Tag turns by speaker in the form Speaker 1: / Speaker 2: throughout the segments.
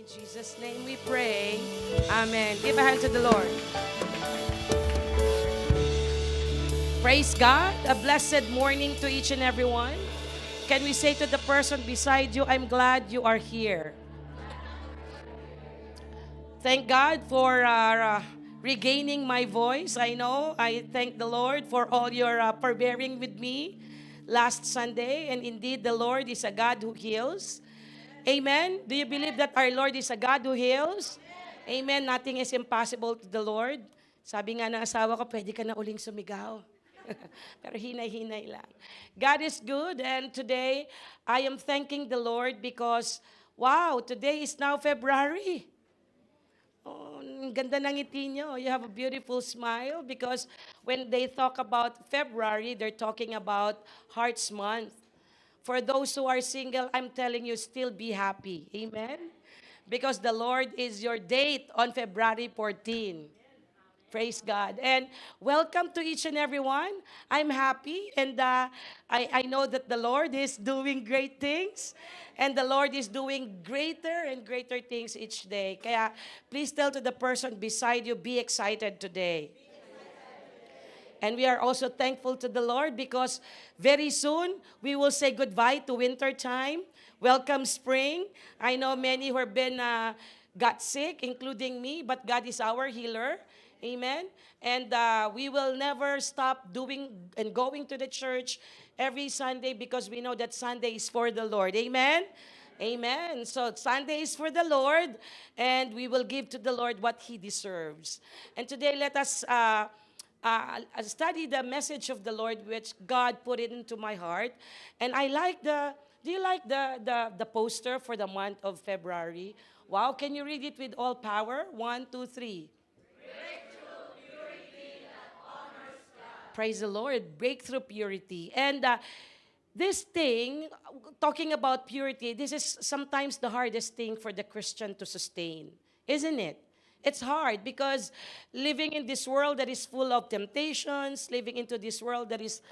Speaker 1: Jesus' name we pray. Amen. Give a hand to the Lord. Praise God. A blessed morning to each and every one. Can we say to the person beside you, I'm glad you are here. Thank God for regaining my voice. I know. I thank the Lord for all your forbearing with me last Sunday. And indeed, the Lord is a God who heals. Amen. Do you believe that our Lord is a God who heals? Amen. Nothing is impossible to the Lord. Sabi nga ng asawa ko, pwede ka na uling sumigaw. Pero hinay-hinay lang. God is good, and today I am thanking the Lord because, wow, today is now February. Oh, ang ganda ng ngiti nyo. You have a beautiful smile because when they talk about February, they're talking about Hearts Month. For those who are single, I'm telling you, still be happy. Amen? Because the Lord is your date on February 14. Praise God. And welcome to each and every one. I'm happy and I know that the Lord is doing great things and the Lord is doing greater and greater things each day. Kaya please tell to the person beside you, be excited today. And we are also thankful to the Lord because very soon we will say goodbye to winter time. Welcome spring. I know many who have been got sick, including me, but God is our healer. Amen. And we will never stop doing and going to the church every Sunday because we know that Sunday is for the Lord. Amen. Amen. So Sunday is for the Lord, and we will give to the Lord what He deserves. And today, let us study the message of the Lord, which God put it into my heart. And I like do you like the poster for the month of February? Wow, can you read it with all power? 1, 2, 3. Praise the Lord. Breakthrough purity. And this thing, talking about purity, this is sometimes the hardest thing for the Christian to sustain, isn't it? It's hard because living in this world that is full of temptations, living into this world that is,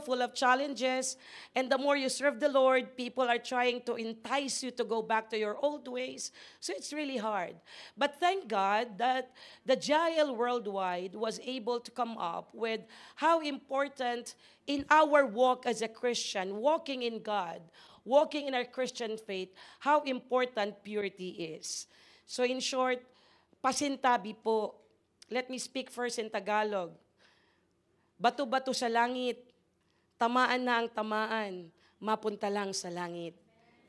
Speaker 1: full of challenges, and the more you serve the Lord, people are trying to entice you to go back to your old ways. So it's really hard. But thank God that the Jael Worldwide was able to come up with how important in our walk as a Christian, walking in God, walking in our Christian faith, how important purity is. So in short, pasintabi po. Let me speak first in Tagalog. Bato-bato sa langit, tamaan na ang tamaan, mapunta lang sa langit.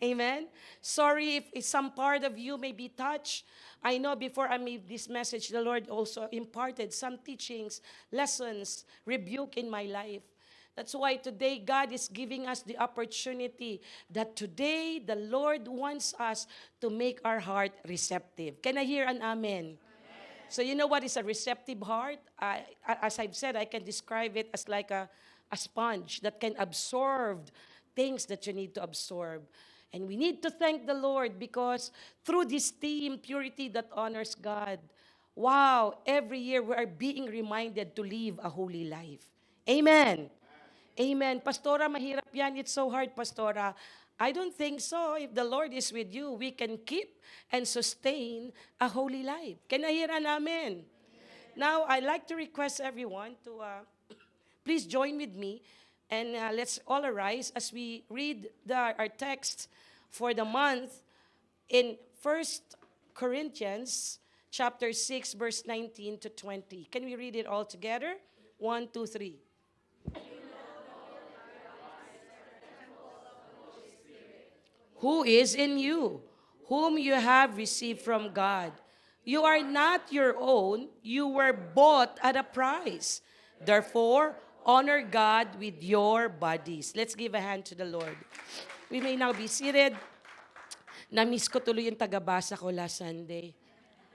Speaker 1: Amen? Sorry if some part of you may be touched. I know before I made this message, the Lord also imparted some teachings, lessons, rebuke in my life. That's why today God is giving us the opportunity that today the Lord wants us to make our heart receptive. Can I hear an amen? So you know what is a receptive heart? As I've said, I can describe it as like a sponge that can absorb things that you need to absorb. And we need to thank the Lord because through this theme, purity that honors God, wow, every year we are being reminded to live a holy life. Amen. Amen. Pastora, mahirap yan. It's so hard, Pastora. I don't think so. If the Lord is with you, we can keep and sustain a holy life. Can I hear an amen? Now, I'd like to request everyone to please join with me and let's all arise as we read our text for the month in 1 Corinthians chapter 6, verse 19 to 20. Can we read it all together? 1, 2, 3. Who is in you, whom you have received from God. You are not your own, you were bought at a price. Therefore, honor God with your bodies. Let's give a hand to the Lord. We may now be seated. Na-miss ko tuloy yung taga-basa ko last Sunday.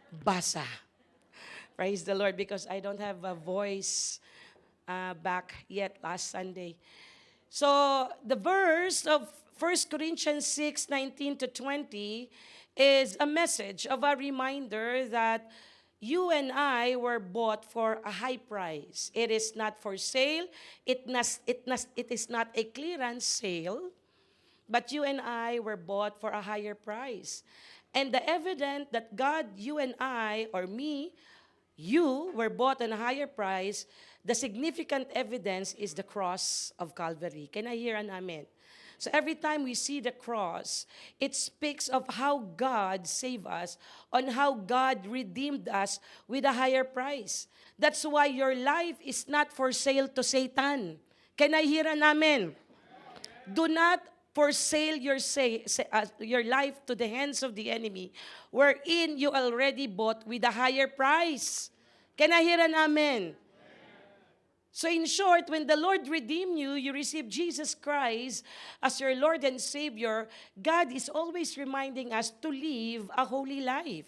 Speaker 1: Basa. Praise the Lord because I don't have a voice back yet last Sunday. So, the verse of 1 Corinthians 6, 19 to 20 is a message of a reminder that you and I were bought for a high price. It is not for sale. It is not a clearance sale. But you and I were bought for a higher price. And the evidence that God, you and I, or me, you were bought on a higher price, the significant evidence is the cross of Calvary. Can I hear an amen? So every time we see the cross, it speaks of how God saved us, on how God redeemed us with a higher price. That's why your life is not for sale to Satan. Can I hear an amen? Do not for sale your life to the hands of the enemy, wherein you already bought with a higher price. Can I hear an amen? So in short, when the Lord redeemed you, you receive Jesus Christ as your Lord and Savior, God is always reminding us to live a holy life.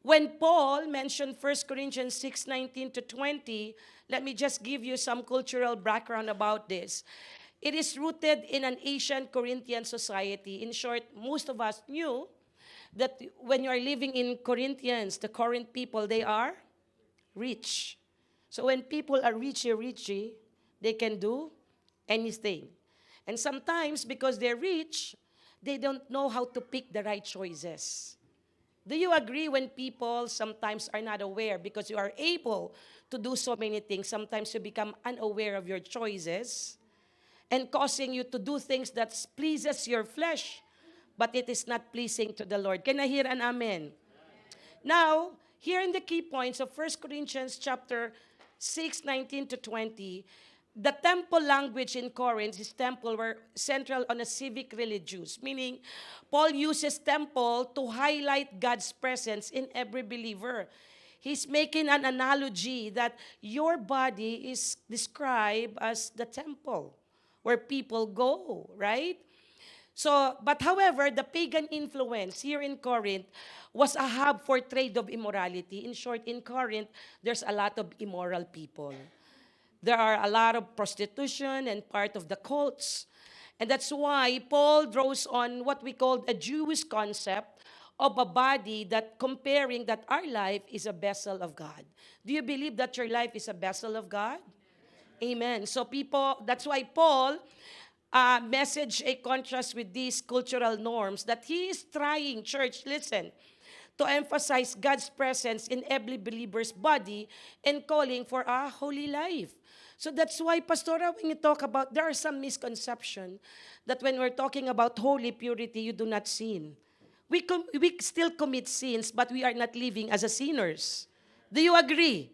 Speaker 1: When Paul mentioned 1 Corinthians 6:19 to 20, let me just give you some cultural background about this. It is rooted in an ancient Corinthian society. In short, most of us knew that when you are living in Corinthians, the Corinth people, they are rich. So when people are richy, they can do anything. And sometimes, because they're rich, they don't know how to pick the right choices. Do you agree when people sometimes are not aware because you are able to do so many things, sometimes you become unaware of your choices and causing you to do things that pleases your flesh, but it is not pleasing to the Lord. Can I hear an amen? Now, here in the key points of 1 Corinthians chapter 6:19 to 20, the temple language in Corinth, his temple were central on a civic religious, meaning Paul uses temple to highlight God's presence in every believer. He's making an analogy that your body is described as the temple where people go, right? So, but however, the pagan influence here in Corinth was a hub for trade of immorality. In short, in Corinth, there's a lot of immoral people. There are a lot of prostitution and part of the cults. And that's why Paul draws on what we call a Jewish concept of a body that comparing that our life is a vessel of God. Do you believe that your life is a vessel of God? Amen. So that's why Paul message a contrast with these cultural norms that he is trying, church, listen, to emphasize God's presence in every believer's body and calling for a holy life. So that's why, Pastora, when you talk about, there are some misconception that when we're talking about holy purity, you do not sin. We still commit sins, but we are not living as a sinners. Do you agree?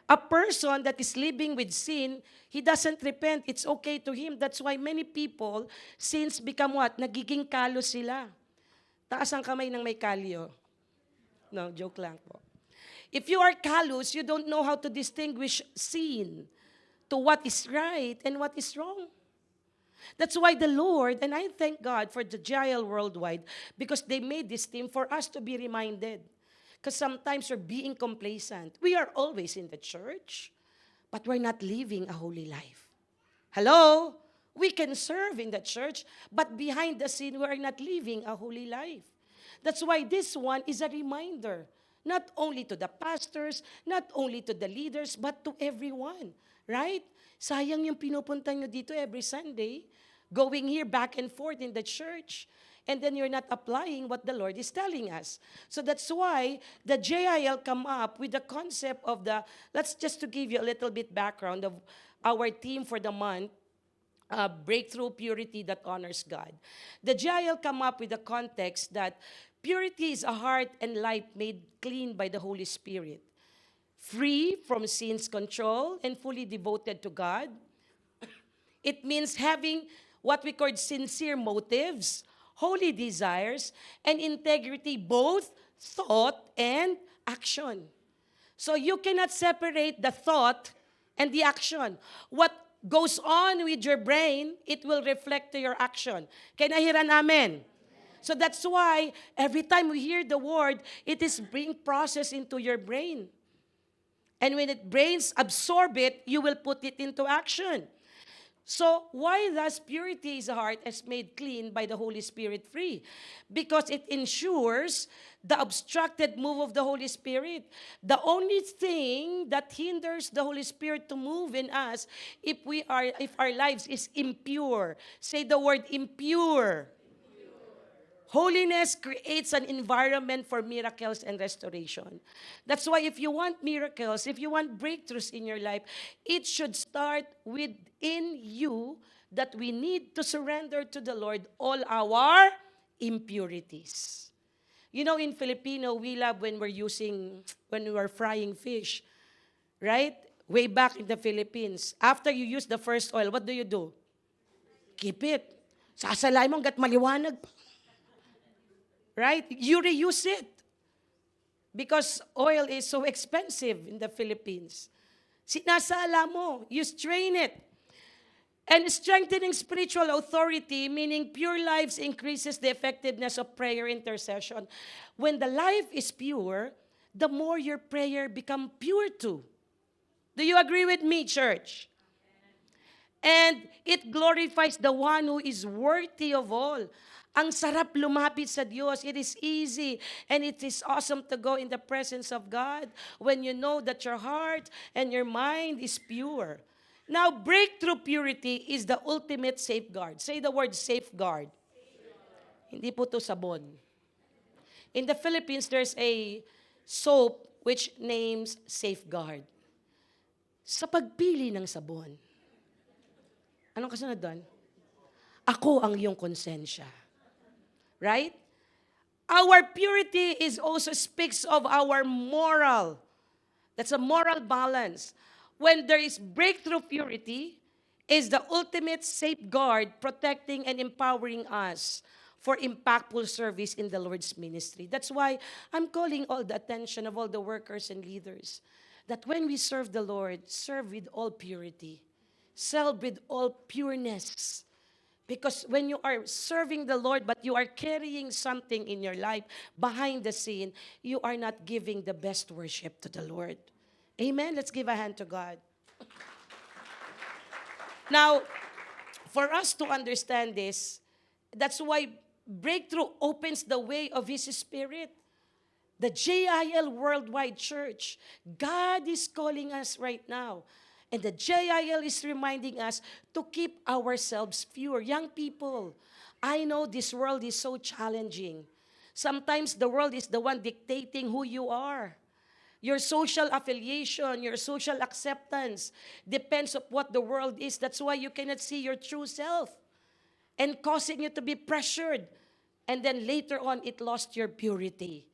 Speaker 1: A person that is living with sin, he doesn't repent. It's okay to him. That's why many people, sins become what? Nagiging kalo sila. Taas ang kamay ng may kalyo. No, joke lang po. If you are callous, you don't know how to distinguish sin to what is right and what is wrong. That's why the Lord, and I thank God for the GIL Worldwide, because they made this team for us to be reminded. Because sometimes we're being complacent. We are always in the church, but we're not living a holy life. Hello? We can serve in the church, but behind the scene, we are not living a holy life. That's why this one is a reminder, not only to the pastors, not only to the leaders, but to everyone. Right? Sayang yung pinupunta nyo dito every Sunday, going here back and forth in the church, and then you're not applying what the Lord is telling us. So that's why the JIL come up with the concept of let's just to give you a little bit background of our theme for the month, Breakthrough Purity that Honors God. The JIL come up with the context that purity is a heart and life made clean by the Holy Spirit, free from sin's control and fully devoted to God. It means having what we call sincere motives, holy desires, and integrity, both thought and action. So you cannot separate the thought and the action. What goes on with your brain, it will reflect to your action. Can I hear an amen? So that's why every time we hear the word, it is being processed into your brain. And when brains absorb it, you will put it into action. So why thus purity is heart is made clean by the Holy Spirit free? Because it ensures the obstructed move of the Holy Spirit. The only thing that hinders the Holy Spirit to move in us if our lives is impure. Say the word impure. Holiness creates an environment for miracles and restoration. That's why if you want miracles, if you want breakthroughs in your life, it should start within you that we need to surrender to the Lord all our impurities. You know, in Filipino, we love when we're frying fish, right? Way back in the Philippines. After you use the first oil, what do? Keep it. Sasalay mo hanggat maliwanag. Right? You reuse it. Because oil is so expensive in the Philippines. Sinasala mo. You strain it. And strengthening spiritual authority, meaning pure lives increases the effectiveness of prayer intercession. When the life is pure, the more your prayer become pure too. Do you agree with me, church? And it glorifies the one who is worthy of all. Ang sarap lumapit sa Diyos. It is easy and it is awesome to go in the presence of God when you know that your heart and your mind is pure. Now, breakthrough purity is the ultimate safeguard. Say the word safeguard. Hindi po to sabon. In the Philippines, there's a soap which names Safeguard. Sa pagpili ng sabon, anong kasunod doon? Ako ang iyong konsensya. Right? Our purity is also speaks of our moral. That's a moral balance. When there is breakthrough purity, is the ultimate safeguard protecting and empowering us for impactful service in the Lord's ministry. That's why I'm calling all the attention of all the workers and leaders that when we serve the Lord, serve with all purity, serve with all pureness. Because when you are serving the Lord, but you are carrying something in your life behind the scene, you are not giving the best worship to the Lord. Amen? Let's give a hand to God. Now, for us to understand this, that's why breakthrough opens the way of His Spirit. The JIL Worldwide Church, God is calling us right now. And the JIL is reminding us to keep ourselves pure. Young people, I know this world is so challenging. Sometimes the world is the one dictating who you are. Your social affiliation, your social acceptance depends on what the world is. That's why you cannot see your true self and causing you to be pressured. And then later on, it lost your purity.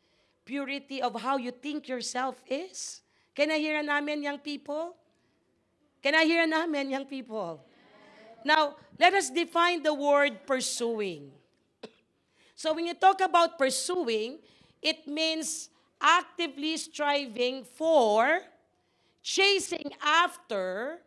Speaker 1: Purity of how you think yourself is. Can I hear an amen, young people? Can I hear an amen, young people? Now, let us define the word pursuing. So when you talk about pursuing, it means actively striving for, chasing after,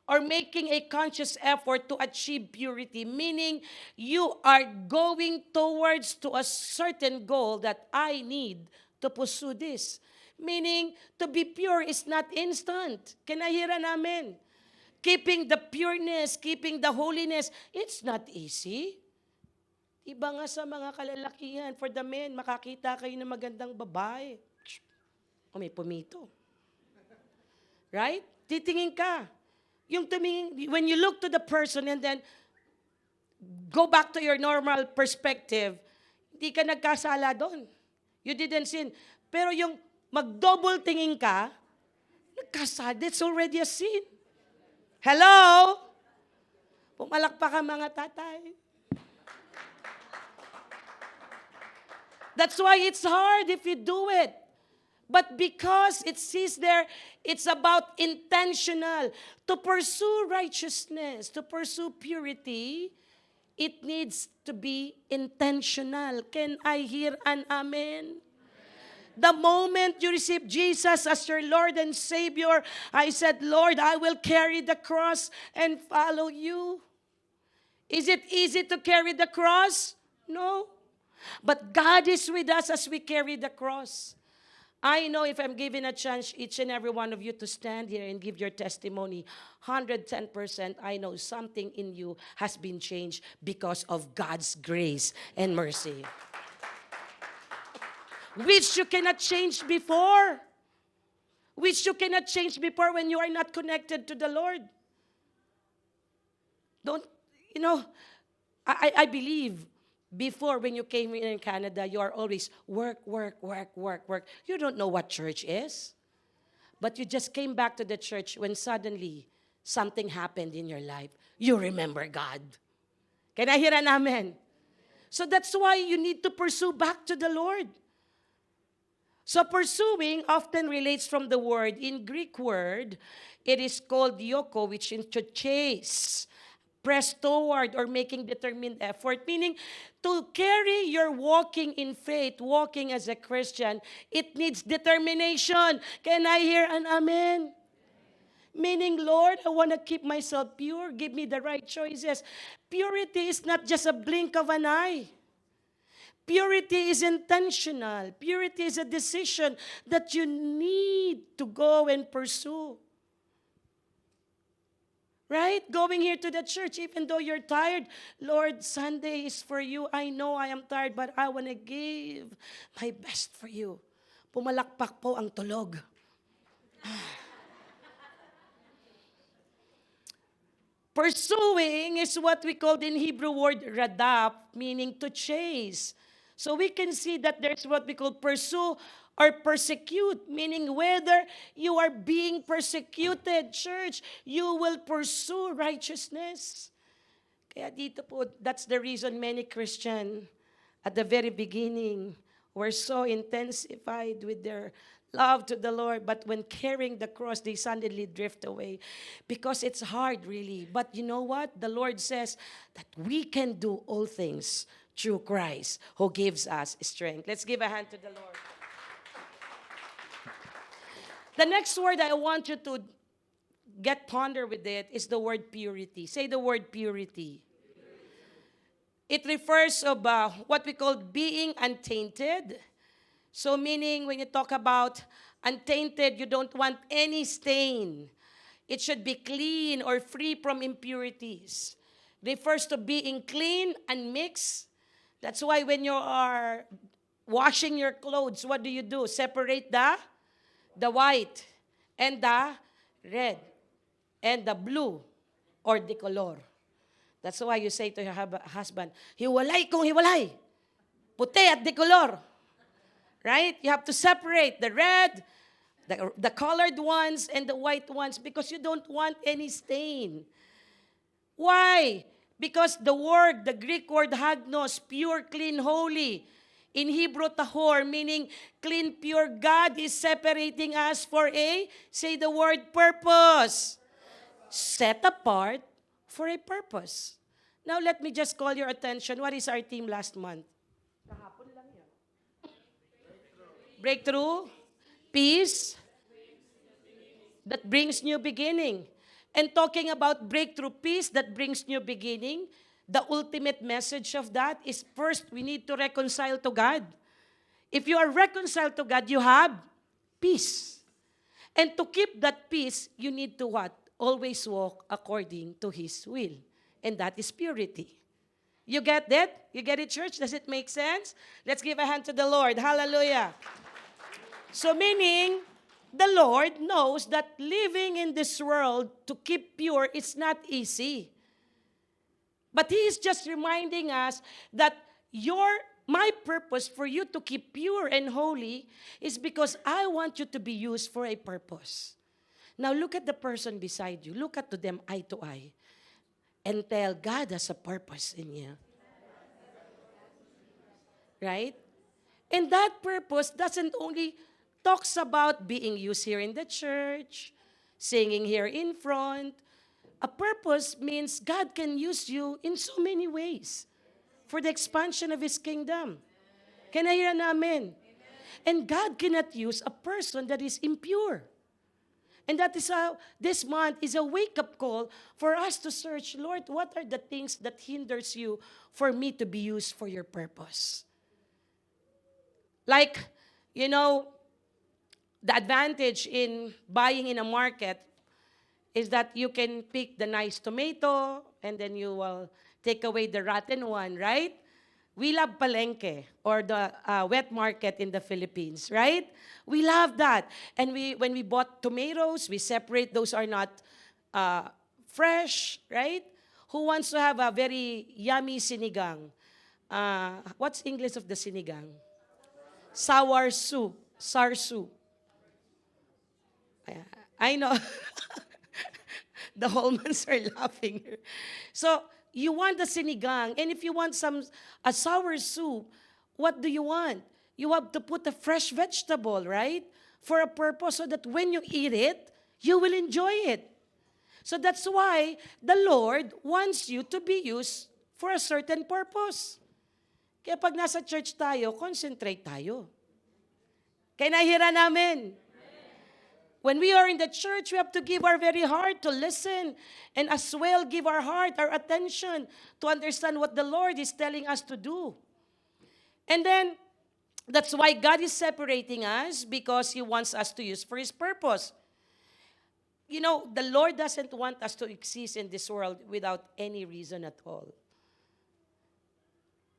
Speaker 1: or making a conscious effort to achieve purity, meaning you are going towards to a certain goal that I need to pursue this. Meaning, to be pure is not instant. Can I hear an amen? Keeping the pureness, keeping the holiness, it's not easy. Iba nga sa mga kalalakihan, for the men, makakita kayo ng magandang babae. O may pumito. Right? Titingin ka. Yung tumingin, when you look to the person and then go back to your normal perspective, hindi ka nagkasala doon. You didn't sin. Pero yung mag-double tingin ka, nagkasala, that's already a sin. Hello? Pumalakpak ka mga tatay. That's why it's hard if you do it. But because it says there, it's about intentional. To pursue righteousness, to pursue purity, it needs to be intentional. Can I hear an amen? The moment you receive Jesus as your Lord and Savior, I said, Lord, I will carry the cross and follow you. Is it easy to carry the cross? No. But God is with us as we carry the cross. I know if I'm given a chance, each and every one of you to stand here and give your testimony, 110%, I know something in you has been changed because of God's grace and mercy. Which you cannot change before. Which you cannot change before when you are not connected to the Lord. I believe Before, when you came here in Canada, you are always work, work, work, work, work. You don't know what church is. But you just came back to the church when suddenly something happened in your life. You remember God. Can I hear an amen? So that's why you need to pursue back to the Lord. So pursuing often relates from the word. In Greek word, it is called yoko, which means to chase, press toward, or making determined effort. Meaning, to carry your walking in faith, walking as a Christian, it needs determination. Can I hear an amen? Meaning, Lord, I want to keep myself pure. Give me the right choices. Purity is not just a blink of an eye. Purity is intentional. Purity is a decision that you need to go and pursue. Right? Going here to the church, even though you're tired, Lord, Sunday is for you. I know I am tired, but I want to give my best for you. Pumalakpak po ang tulog. Pursuing is what we call in Hebrew word radaf, meaning to chase. So we can see that there's what we call pursue or persecute, meaning whether you are being persecuted, church, you will pursue righteousness. Kaya dito po, that's the reason many Christian at the very beginning were so intensified with their love to the Lord, but when carrying the cross, they suddenly drift away because it's hard, really. But you know what? The Lord says that we can do all things through Christ who gives us strength. Let's give a hand to the Lord. The next word I want you to ponder with it is the word purity. Say the word purity. It refers to what we call being untainted. So meaning when you talk about untainted, you don't want any stain. It should be clean or free from impurities. Refers to being clean and mixed. That's why when you are washing your clothes, what do? Separate the white and the red and the blue or the color. That's why you say to your husband, hiwalay kung hiwalay. Puti at the color. Right? You have to separate the red, the colored ones, and the white ones because you don't want any stain. Why? Because the Greek word hagnos, pure, clean, holy. In Hebrew, tahor, meaning clean, pure. God is separating us for say the word purpose. Set apart for a purpose. Now, let me just call your attention. What is our theme last month? Breakthrough, peace, that brings new beginning. And talking about breakthrough, peace that brings new beginning, the ultimate message of that is first, we need to reconcile to God. If you are reconciled to God, you have peace. And to keep that peace, you need to what? Always walk according to His will. And that is purity. You get that? You get it, church? Does it make sense? Let's give a hand to the Lord. Hallelujah. So meaning, the Lord knows that living in this world to keep pure is not easy. But He is just reminding us that my purpose for you to keep pure and holy is because I want you to be used for a purpose. Now look at the person beside you. Look at to them eye to eye. And tell, God has a purpose in you. Right? And that purpose doesn't only talks about being used here in the church, singing here in front. A purpose means God can use you in so many ways for the expansion of His kingdom. Can I hear an amen? And God cannot use a person that is impure. And that is how this month is a wake-up call for us to search, Lord, what are the things that hinders you for me to be used for your purpose? Like, the advantage in buying in a market is that you can pick the nice tomato and then you will take away the rotten one, right? We love palengke or the wet market in the Philippines, right? We love that. And when we bought tomatoes, we separate those are not fresh, right? Who wants to have a very yummy sinigang? what's English of the sinigang? Sour soup. Sour soup. I know. The Holmans are laughing here. So, you want the sinigang, and if you want a sour soup, what do you want? You have to put a fresh vegetable, right? For a purpose so that when you eat it, you will enjoy it. So that's why the Lord wants you to be used for a certain purpose. Kaya pag nasa church tayo, concentrate tayo. Kaya nahira namin. When we are in the church, we have to give our very heart to listen and as well give our heart, our attention to understand what the Lord is telling us to do. And then, that's why God is separating us because He wants us to use for His purpose. You know, the Lord doesn't want us to exist in this world without any reason at all.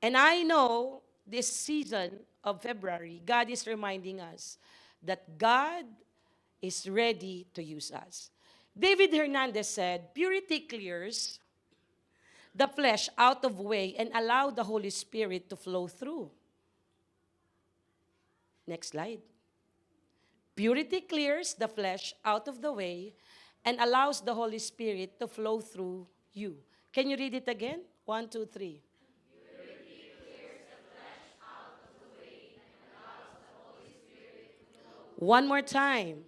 Speaker 1: And I know this season of February, God is reminding us that God is ready to use us. David Hernandez said, purity clears the flesh out of way and allow the Holy Spirit to flow through. Next slide. Purity clears the flesh out of the way and allows the Holy Spirit to flow through you. Can you read it again? 1, 2, 3. One more time.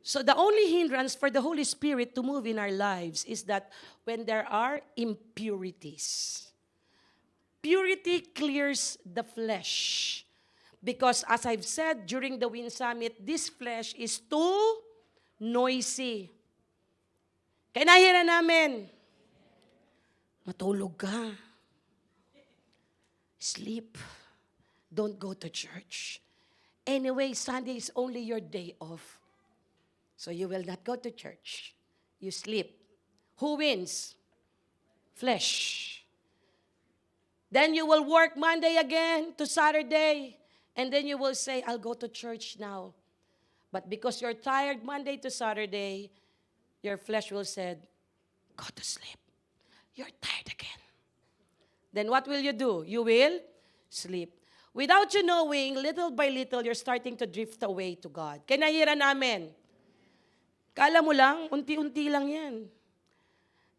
Speaker 1: So the only hindrance for the Holy Spirit to move in our lives is that when there are impurities. Purity clears the flesh. Because as I've said during the Win Summit, this flesh is too noisy. Kaya nahira namin. Matulog ka. Sleep. Don't go to church. Anyway, Sunday is only your day off. So you will not go to church. You sleep. Who wins? Flesh. Then you will work Monday again to Saturday. And then you will say, I'll go to church now. But because you're tired Monday to Saturday, your flesh will say, go to sleep. You're tired again. Then what will you do? You will sleep. Without you knowing, little by little, you're starting to drift away to God. Kaya nahira namin. Kala mo lang, unti-unti lang yan.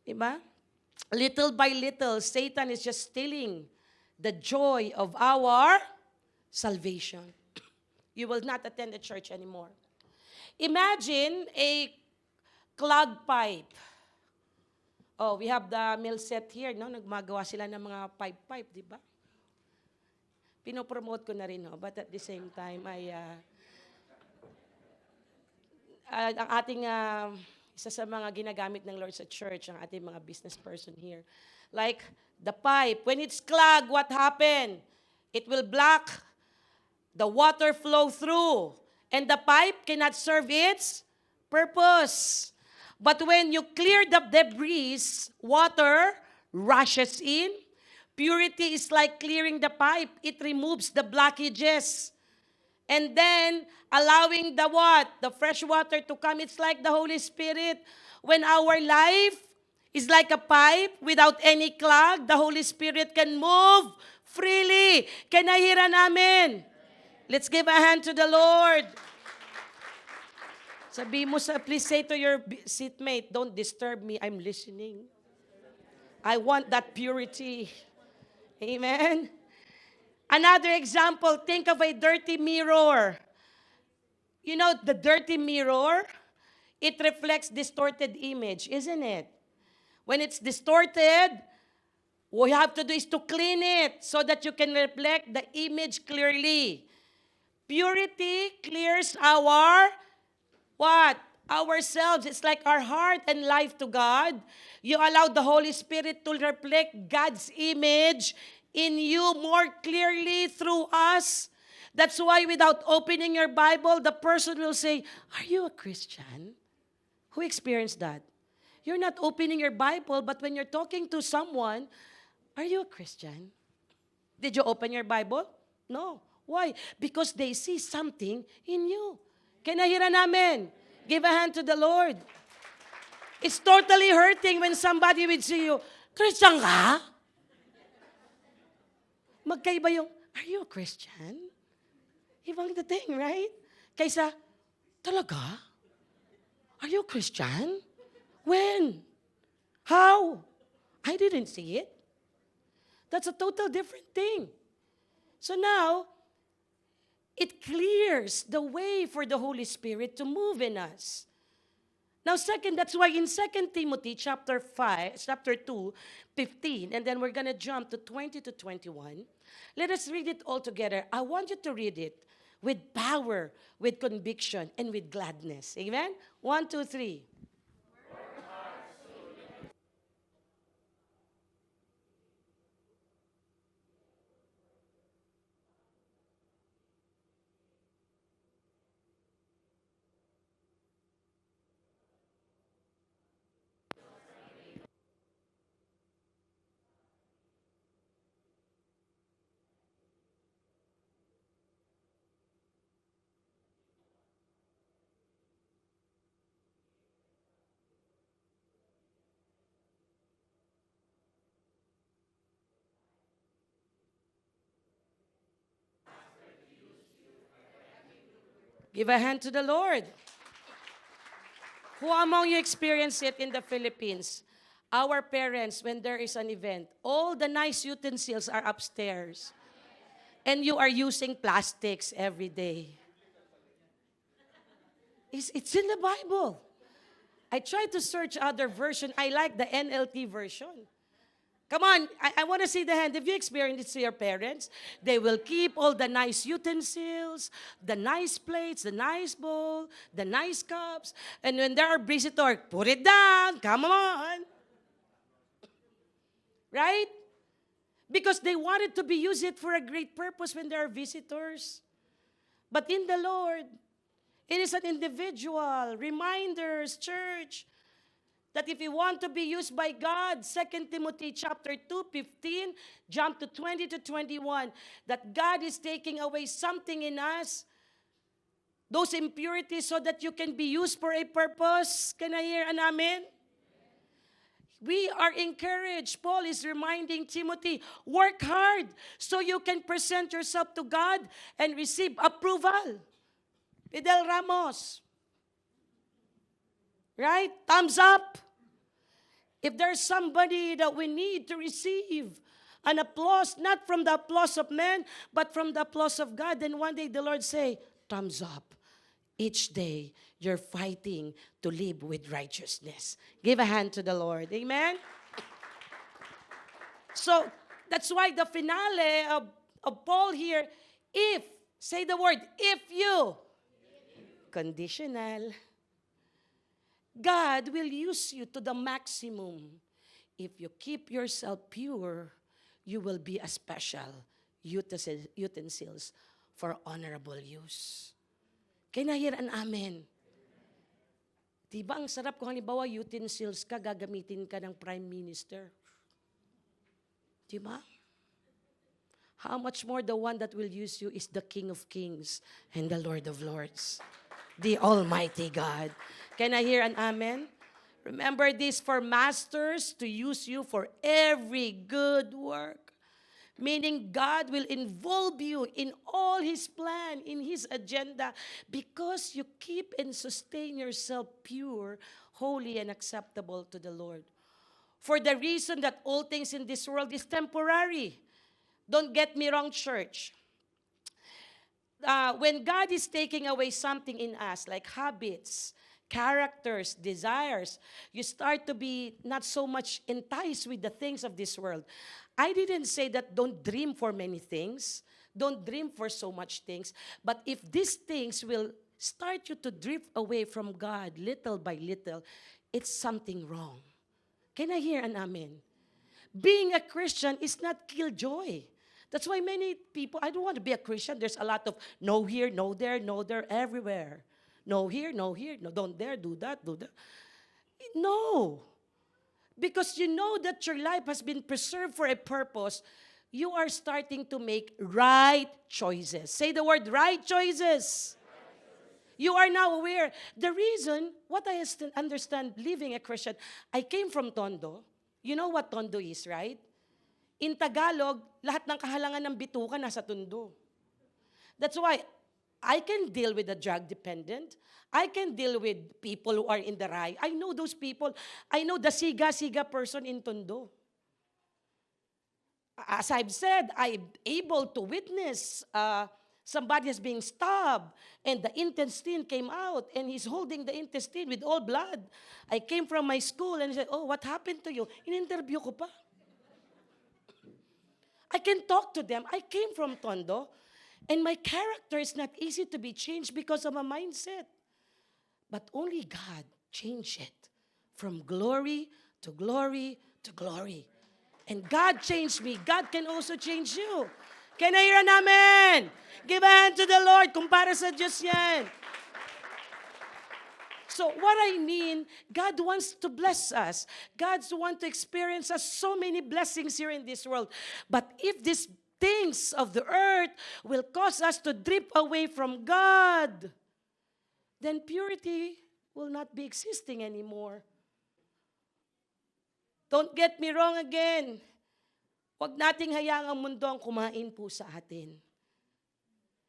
Speaker 1: Diba? Little by little, Satan is just stealing the joy of our salvation. You will not attend the church anymore. Imagine a clogged pipe. Oh, we have the mill set here, no? Nagmagawa sila ng mga pipe, di ba? Pinopromote ko na rin, no? But at the same time, ang ating, isa sa mga ginagamit ng Lord sa church, ang ating mga business person here. Like the pipe, when it's clogged, what happened? It will block the water flow through. And the pipe cannot serve its purpose. But when you clear the debris, water rushes in. Purity is like clearing the pipe. It removes the blockages. And then, allowing the what? The fresh water to come. It's like the Holy Spirit. When our life is like a pipe without any clog, the Holy Spirit can move freely. Kaya nahira namin. Let's give a hand to the Lord. Sabi mo please say to your seatmate, don't disturb me, I'm listening. I want that purity. Amen? Another example, think of a dirty mirror. You know, the dirty mirror, it reflects distorted image, isn't it? When it's distorted, what you have to do is to clean it so that you can reflect the image clearly. Purity clears our, what? Ourselves. It's like our heart and life to God. You allow the Holy Spirit to reflect God's image in you more clearly through us. That's why without opening your Bible, the person will say, are you a Christian? Who experienced that? You're not opening your Bible, but when you're talking to someone, are you a Christian? Did you open your Bible? No. Why? Because they see something in you. Kinahira namin. Give a hand to the Lord. It's totally hurting when somebody will see you, Christian ka? Magkaiba yung, are you a Christian? Ibang dating, right? Kaysa, talaga? Are you a Christian? When? How? I didn't see it. That's a total different thing. So now, it clears the way for the Holy Spirit to move in us. Now, second, that's why in 2 Timothy chapter 2, 15, and then we're going to jump to 20 to 21. Let us read it all together. I want you to read it with power, with conviction, and with gladness. Amen? 1, 2, 3. Give a hand to the Lord. Who among you experienced it in the Philippines? Our parents, when there is an event, all the nice utensils are upstairs. And you are using plastics every day. It's in the Bible. I tried to search other version. I like the NLT version. Come on, I want to see the hand. If you experienced it to your parents, they will keep all the nice utensils, the nice plates, the nice bowl, the nice cups. And when there are visitors, put it down. Come on. Right? Because they wanted to be used it for a great purpose when there are visitors. But in the Lord, it is an individual, reminders, church, that if you want to be used by God, 2 Timothy chapter 2, 15, jump to 20 to 21, that God is taking away something in us, those impurities, so that you can be used for a purpose. Can I hear an amen? We are encouraged. Paul is reminding Timothy, work hard so you can present yourself to God and receive approval. Fidel Ramos. Right? Thumbs up. If there's somebody that we need to receive an applause, not from the applause of men, but from the applause of God, then one day the Lord say, thumbs up. Each day, you're fighting to live with righteousness. Give a hand to the Lord. Amen? So, that's why the finale of Paul here, if, say the word, if you, conditional, God will use you to the maximum. If you keep yourself pure, you will be a special utensils for honorable use. Can I hear an amen? Diba ang sarap kung halimbawa utensils ka, gagamitin ka ng Prime Minister? Diba? How much more the one that will use you is the King of Kings and the Lord of Lords, the Almighty God. Can I hear an amen? Remember this, for masters to use you for every good work. Meaning God will involve you in all His plan, in His agenda, because you keep and sustain yourself pure, holy, and acceptable to the Lord. For the reason that all things in this world is temporary. Don't get me wrong, church. When God is taking away something in us, like habits, characters, desires, you start to be not so much enticed with the things of this world. I didn't say that don't dream for many things, don't dream for so much things, but if these things will start you to drift away from God little by little, it's something wrong. Can I hear an amen? Being a Christian is not killjoy. That's why many people, I don't want to be a Christian. There's a lot of no here, no there, everywhere. No here, no, don't dare do that, do that. No. Because you know that your life has been preserved for a purpose, you are starting to make right choices. Say the word right choices. You are now aware. The reason, what I understand living a Christian, I came from Tondo. You know what Tondo is, right? In Tagalog, lahat ng kahalangan ng bituka nasa Tondo. That's why I can deal with a drug dependent. I can deal with people who are in the rai. I know those people. I know the siga-siga person in Tondo. As I've said, I'm able to witness somebody is being stabbed and the intestine came out and he's holding the intestine with all blood. I came from my school and he said, oh, what happened to you? In-interview ko pa. I can talk to them. I came from Tondo and my character is not easy to be changed because of a mindset. But only God changed it from glory to glory to glory. And God changed me. God can also change you. Can I hear an amen? Give a hand to the Lord. Kung para sa Diyos yan. So what I mean, God wants to bless us. God wants to experience us so many blessings here in this world. But if these things of the earth will cause us to drift away from God, then purity will not be existing anymore. Don't get me wrong again. Huwag nating hayaang ang mundo ang kumain po sa atin.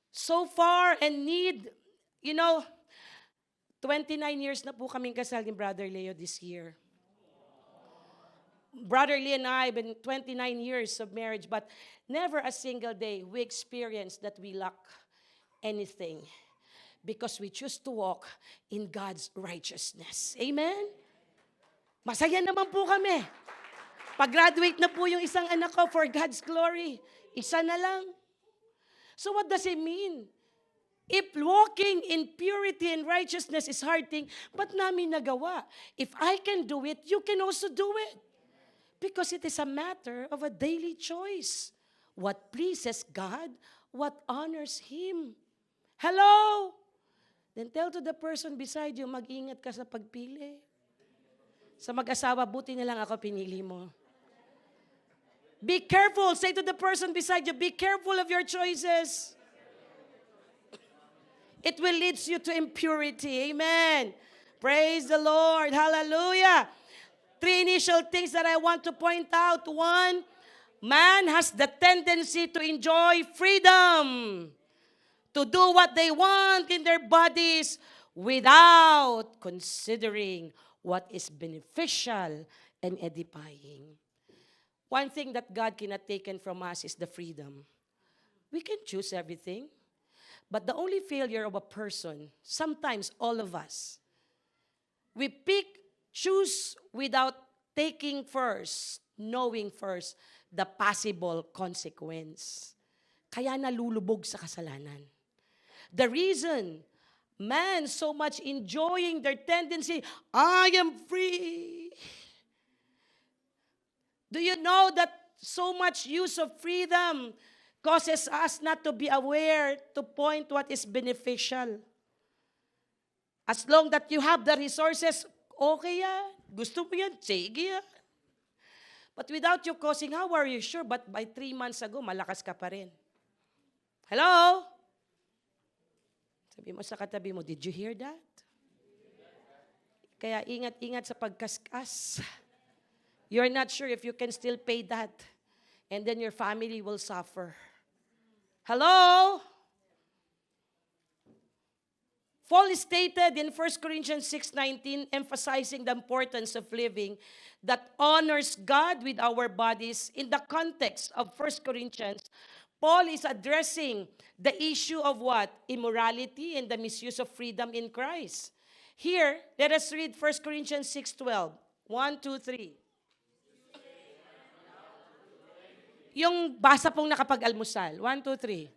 Speaker 1: So far and need, 29 years na po kaming kasal ni Brother Leo this year. Brother Leo and I have been 29 years of marriage, but never a single day we experienced that we lack anything because we choose to walk in God's righteousness. Amen? Masaya naman po kami. Pag-graduate na po yung isang anak ko for God's glory. Isa na lang. So what does it mean? If walking in purity and righteousness is hard thing, ba't namin nagawa? If I can do it, you can also do it. Because it is a matter of a daily choice. What pleases God, what honors Him. Hello? Then tell to the person beside you, mag-ingat ka sa pagpili. Sa mag-asawa, buti na lang ako pinili mo. Be careful. Say to the person beside you, be careful of your choices. It will lead you to impurity. Amen. Praise the Lord. Hallelujah. 3 initial things that I want to point out. 1, man has the tendency to enjoy freedom, to do what they want in their bodies without considering what is beneficial and edifying. One thing that God cannot take from us is the freedom. We can choose everything. But the only failure of a person, sometimes all of us, we choose without taking first, knowing first, the possible consequence. Kaya nalulubog sa kasalanan. The reason man so much enjoying their tendency, I am free. Do you know that so much use of freedom causes us not to be aware to point what is beneficial? As long that you have the resources, okay yan. Gusto mo yan, sige yan. But without you causing, how are you sure? But by 3 months ago, malakas ka pa rin. Hello? Sabi mo sa katabi mo, did you hear that? Kaya ingat-ingat sa pagkaskas. You're not sure if you can still pay that. And then your family will suffer. Hello? Paul stated in 1 Corinthians 6:19, emphasizing the importance of living that honors God with our bodies. In the context of 1 Corinthians, Paul is addressing the issue of what? Immorality and the misuse of freedom in Christ. Here, let us read 1 Corinthians 6:12. 1, 2, 3. Yung basa pong nakapag-almusal. 1, 2, 3.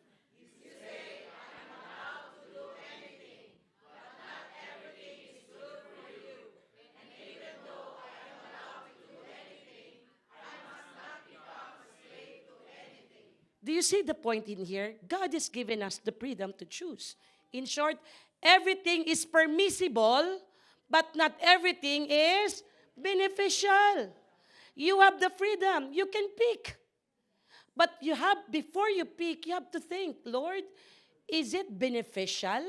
Speaker 1: Do you see the point in here? God has given us the freedom to choose. In short, everything is permissible, but not everything is beneficial. You have the freedom. You can pick. But before you pick, you have to think, Lord, is it beneficial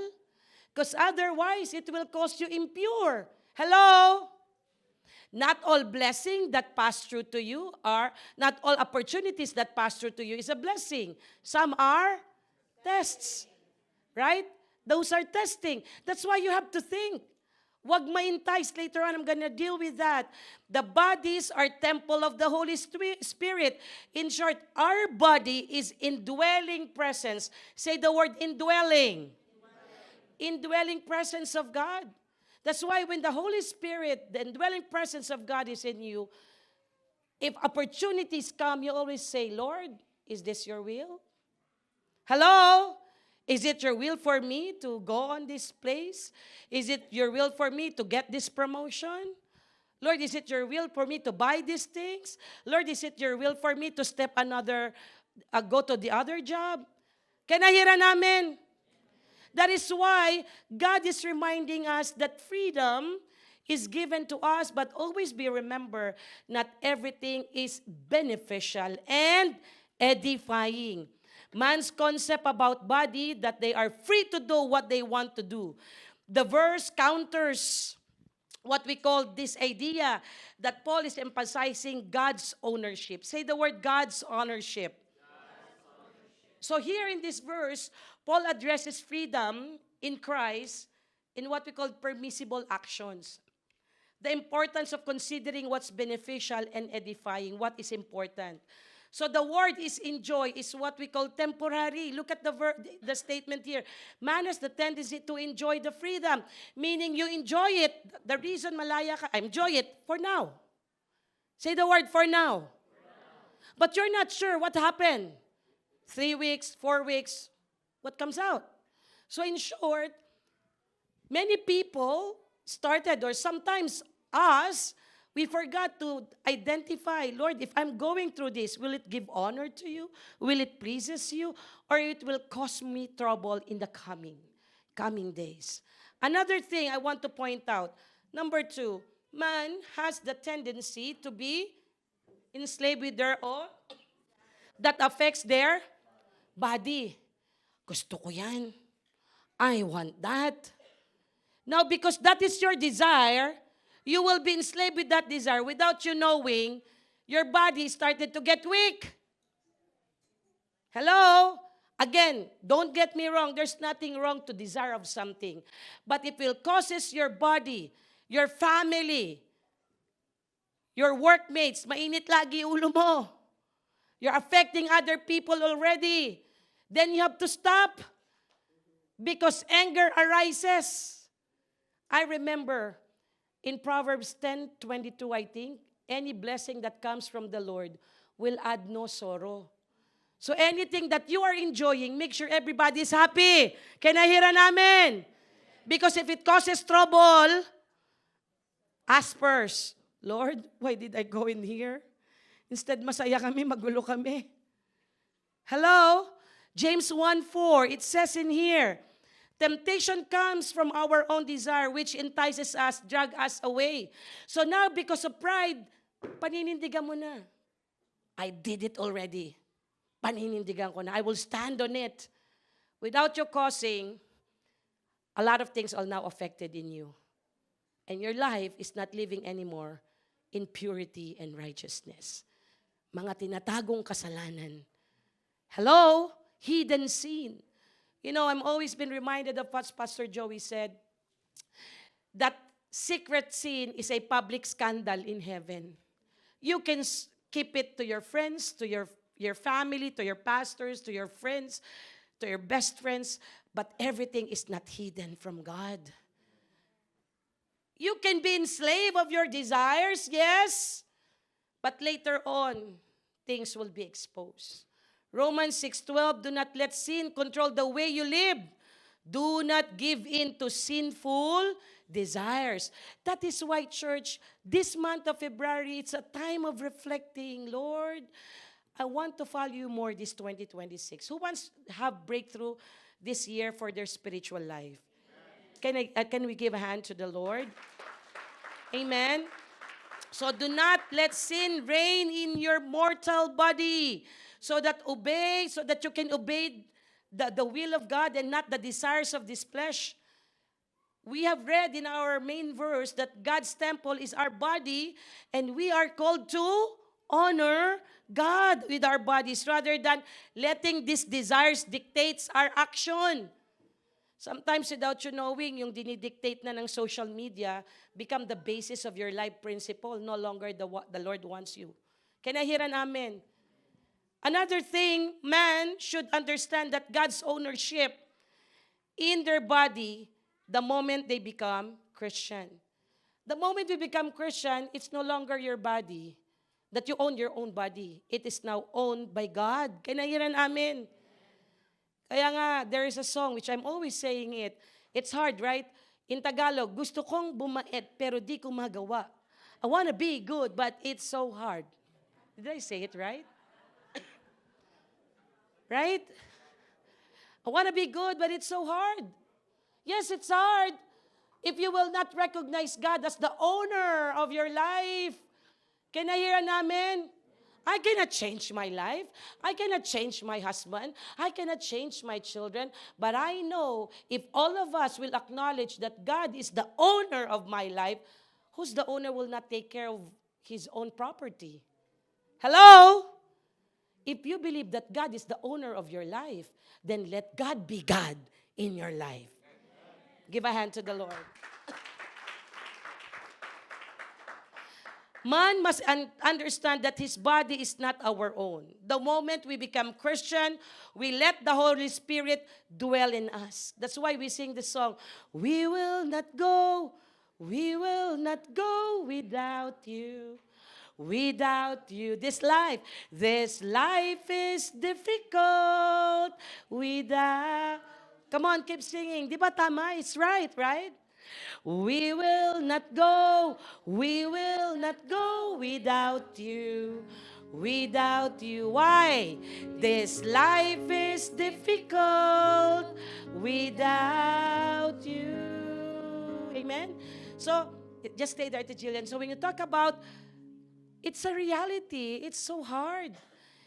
Speaker 1: Because otherwise, it will cause you impure. Hello? Not all blessing that pass through to you are, not all opportunities that pass through to you is a blessing. Some are tests. Right? Those are testing. That's why you have to think. Wag ma-entice. Later on, I'm gonna deal with that. The bodies are temple of the Holy Spirit. In short, our body is indwelling presence. Say the word indwelling. Indwelling presence of God. That's why when the Holy Spirit, the indwelling presence of God is in you, if opportunities come, you always say, Lord, is this your will? Hello? Is it your will for me to go on this place? Is it your will for me to get this promotion? Lord, is it your will for me to buy these things? Lord, is it your will for me to go to the other job? Can I hear an amen? That is why God is reminding us that freedom is given to us, but always remember, not everything is beneficial and edifying. Man's concept about body, that they are free to do what they want to do. The verse counters what we call this idea that Paul is emphasizing God's ownership. Say the word God's ownership. So here in this verse, Paul addresses freedom in Christ in what we call permissible actions. The importance of considering what's beneficial and edifying, what is important. So the word is enjoy is what we call temporary. Look at the statement here. Man has the tendency to enjoy the freedom, meaning you enjoy it. The reason malaya ka, I enjoy it for now. Say the word for now. But you're not sure what happened. 3 weeks, 4 weeks, what comes out? So in short, many people started, or sometimes us, we forgot to identify, Lord, if I'm going through this, will it give honor to you? Will it pleases you? Or it will cause me trouble in the coming days? Another thing I want to point out, number 2, man has the tendency to be enslaved with their own, that affects their body. Gusto ko yan. I want that. Now, because that is your desire, you will be enslaved with that desire. Without you knowing, your body started to get weak. Hello? Again, don't get me wrong. There's nothing wrong to desire of something. But if it causes your body, your family, your workmates, mainit lagi ulo mo. You're affecting other people already. Then you have to stop. Because anger arises. I remember in Proverbs 10:22, I think, any blessing that comes from the Lord will add no sorrow. So anything that you are enjoying, make sure everybody is happy. Can I hear an amen? Because if it causes trouble, ask first, Lord, why did I go in here? Instead, masaya kami, magulo kami. Hello? James 1:4, it says in here, temptation comes from our own desire, which entices us, drag us away. So now, because of pride, paninindigan mo na. I did it already. Paninindigan ko na. I will stand on it. Without you causing, a lot of things are now affected in you. And your life is not living anymore in purity and righteousness. Mga tinatagong kasalanan. Hello? Hidden sin. You know, I'm always been reminded of what Pastor Joey said, that secret sin is a public scandal in heaven. You can keep it to your friends, to your family, to your pastors, to your friends, to your best friends, but everything is not hidden from God. You can be enslaved of your desires, yes, but later on, things will be exposed. Romans 6:12, do not let sin control the way you live. Do not give in to sinful desires. That is why, church, this month of February, it's a time of reflecting. Lord, I want to follow you more this 2026. Who wants to have breakthrough this year for their spiritual life? Can we give a hand to the Lord? Amen. So do not let sin reign in your mortal body, so that you can obey the will of God and not the desires of this flesh. we have read in our main verse that God's temple is our body, and we are called to honor God with our bodies rather than letting these desires dictates our action. Sometimes without you knowing, yung dinidictate na ng social media become the basis of your life principle, no longer the Lord wants you. Can I hear an amen? Another thing, man should understand that God's ownership in their body the moment they become Christian. The moment you become Christian, it's no longer your body that you own your own body. It is now owned by God. Can I hear an amen? Kaya nga, there is a song which I'm always saying it. It's hard, right? In Tagalog, gusto kong bumait pero di ko magawa. I want to be good but it's so hard. Did I say it right? Right? I want to be good but it's so hard. Yes, it's hard if you will not recognize God as the owner of your life. Can I hear an amen? I cannot change my life. I cannot change my husband. I cannot change my children. But I know if all of us will acknowledge that God is the owner of my life, who's the owner will not take care of his own property? Hello? If you believe that God is the owner of your life, then let God be God in your life. Give a hand to the Lord. Man must understand that his body is not our own. The moment we become Christian, we let the Holy Spirit dwell in us. That's why we sing the song, we will not go without you. Without you, this life is difficult without. Come on, keep singing. Di ba tama? It's right, right? We will not go without you. Without you. Why? This life is difficult without you. Amen? So, just stay there, Ate Jillian. So when you talk about, it's a reality. It's so hard.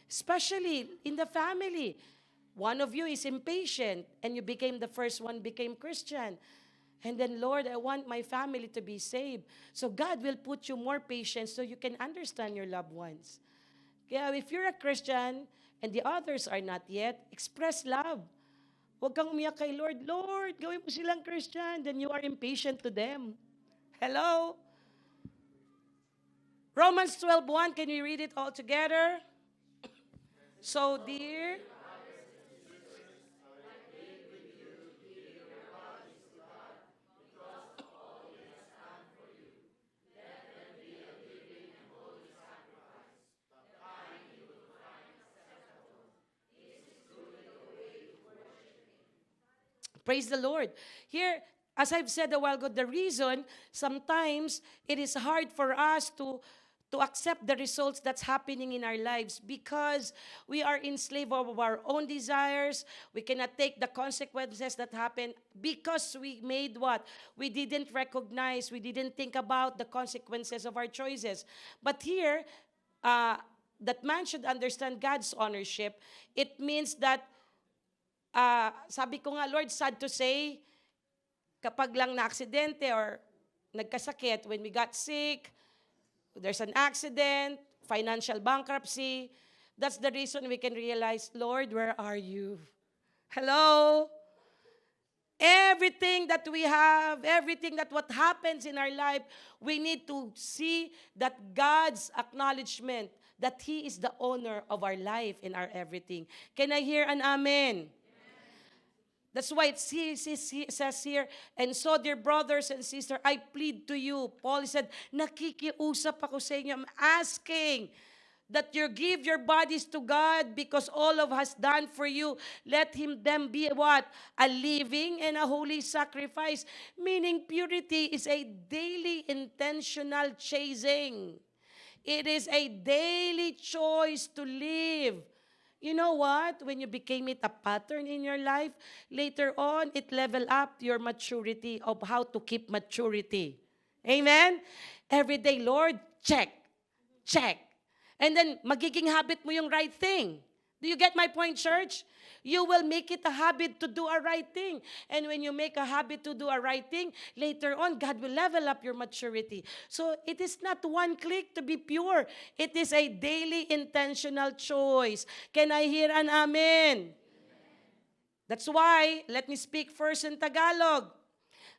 Speaker 1: Especially in the family. One of you is impatient and you became the first one, became Christian. And then, Lord, I want my family to be saved. So God will put you more patience so you can understand your loved ones. Kaya if you're a Christian and the others are not yet, express love. Huwag kang umiyak kay Lord, Lord, gawin mo silang Christian. Then you are impatient to them. Hello? Romans 12:1, can we read it all together? So, dear, praise the Lord. Here, as I've said a while ago, the reason sometimes it is hard for us to accept the results that's happening in our lives because we are enslaved of our own desires. We cannot take the consequences that happen because we made what? We didn't recognize, we didn't think about the consequences of our choices. But here, that man should understand God's ownership. It means that, sabi ko nga, Lord, sad to say, kapag lang na-aksidente or nagkasakit, when we got sick, there's an accident, financial bankruptcy, that's the reason we can realize, Lord, where are you? Hello? Everything that we have, everything that what happens in our life, we need to see that God's acknowledgement that He is the owner of our life and our everything. Can I hear an amen? That's why it says here, and so, dear brothers and sisters, I plead to you. Paul said, nakikiusap ako sa inyo. I'm asking that you give your bodies to God because all of us done for you. Let them be what? A living and a holy sacrifice. Meaning purity is a daily intentional chasing. It is a daily choice to live. You know what? When you became it a pattern in your life, later on, it level up your maturity of how to keep maturity. Amen? Every day, Lord, check. Check. And then, magiging habit mo yung right thing. Do you get my point, church? You will make it a habit to do a right thing. And when you make a habit to do a right thing, later on, God will level up your maturity. So it is not one click to be pure. It is a daily intentional choice. Can I hear an amen? That's why, let me speak first in Tagalog.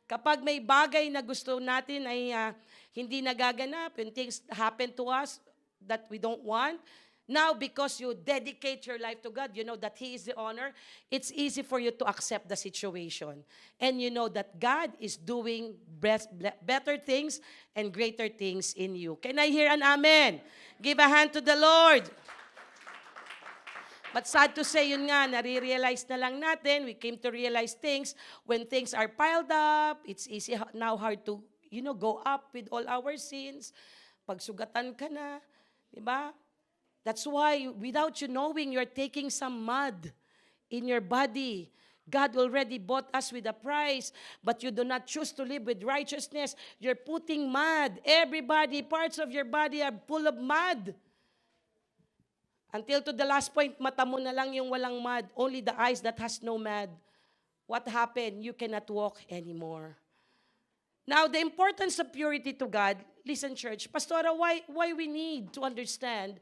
Speaker 1: Kapag may bagay na gusto natin ay hindi nagaganap, and things happen to us that we don't want, now, because you dedicate your life to God, you know that He is the owner, it's easy for you to accept the situation. And you know that God is doing better things and greater things in you. Can I hear an amen? Give a hand to the Lord. But sad to say, yun nga, nare-realize na lang natin, we came to realize things, when things are piled up, it's easy now hard to, go up with all our sins. Pagsugatan ka na, di ba? That's why, without you knowing, you're taking some mud in your body. God already bought us with a price, but you do not choose to live with righteousness. You're putting mud. Everybody, parts of your body are full of mud. Until to the last point, mata mo na lang yung walang mud. Only the eyes that has no mud. What happened? You cannot walk anymore. Now, the importance of purity to God, listen, church, Pastora, why we need to understand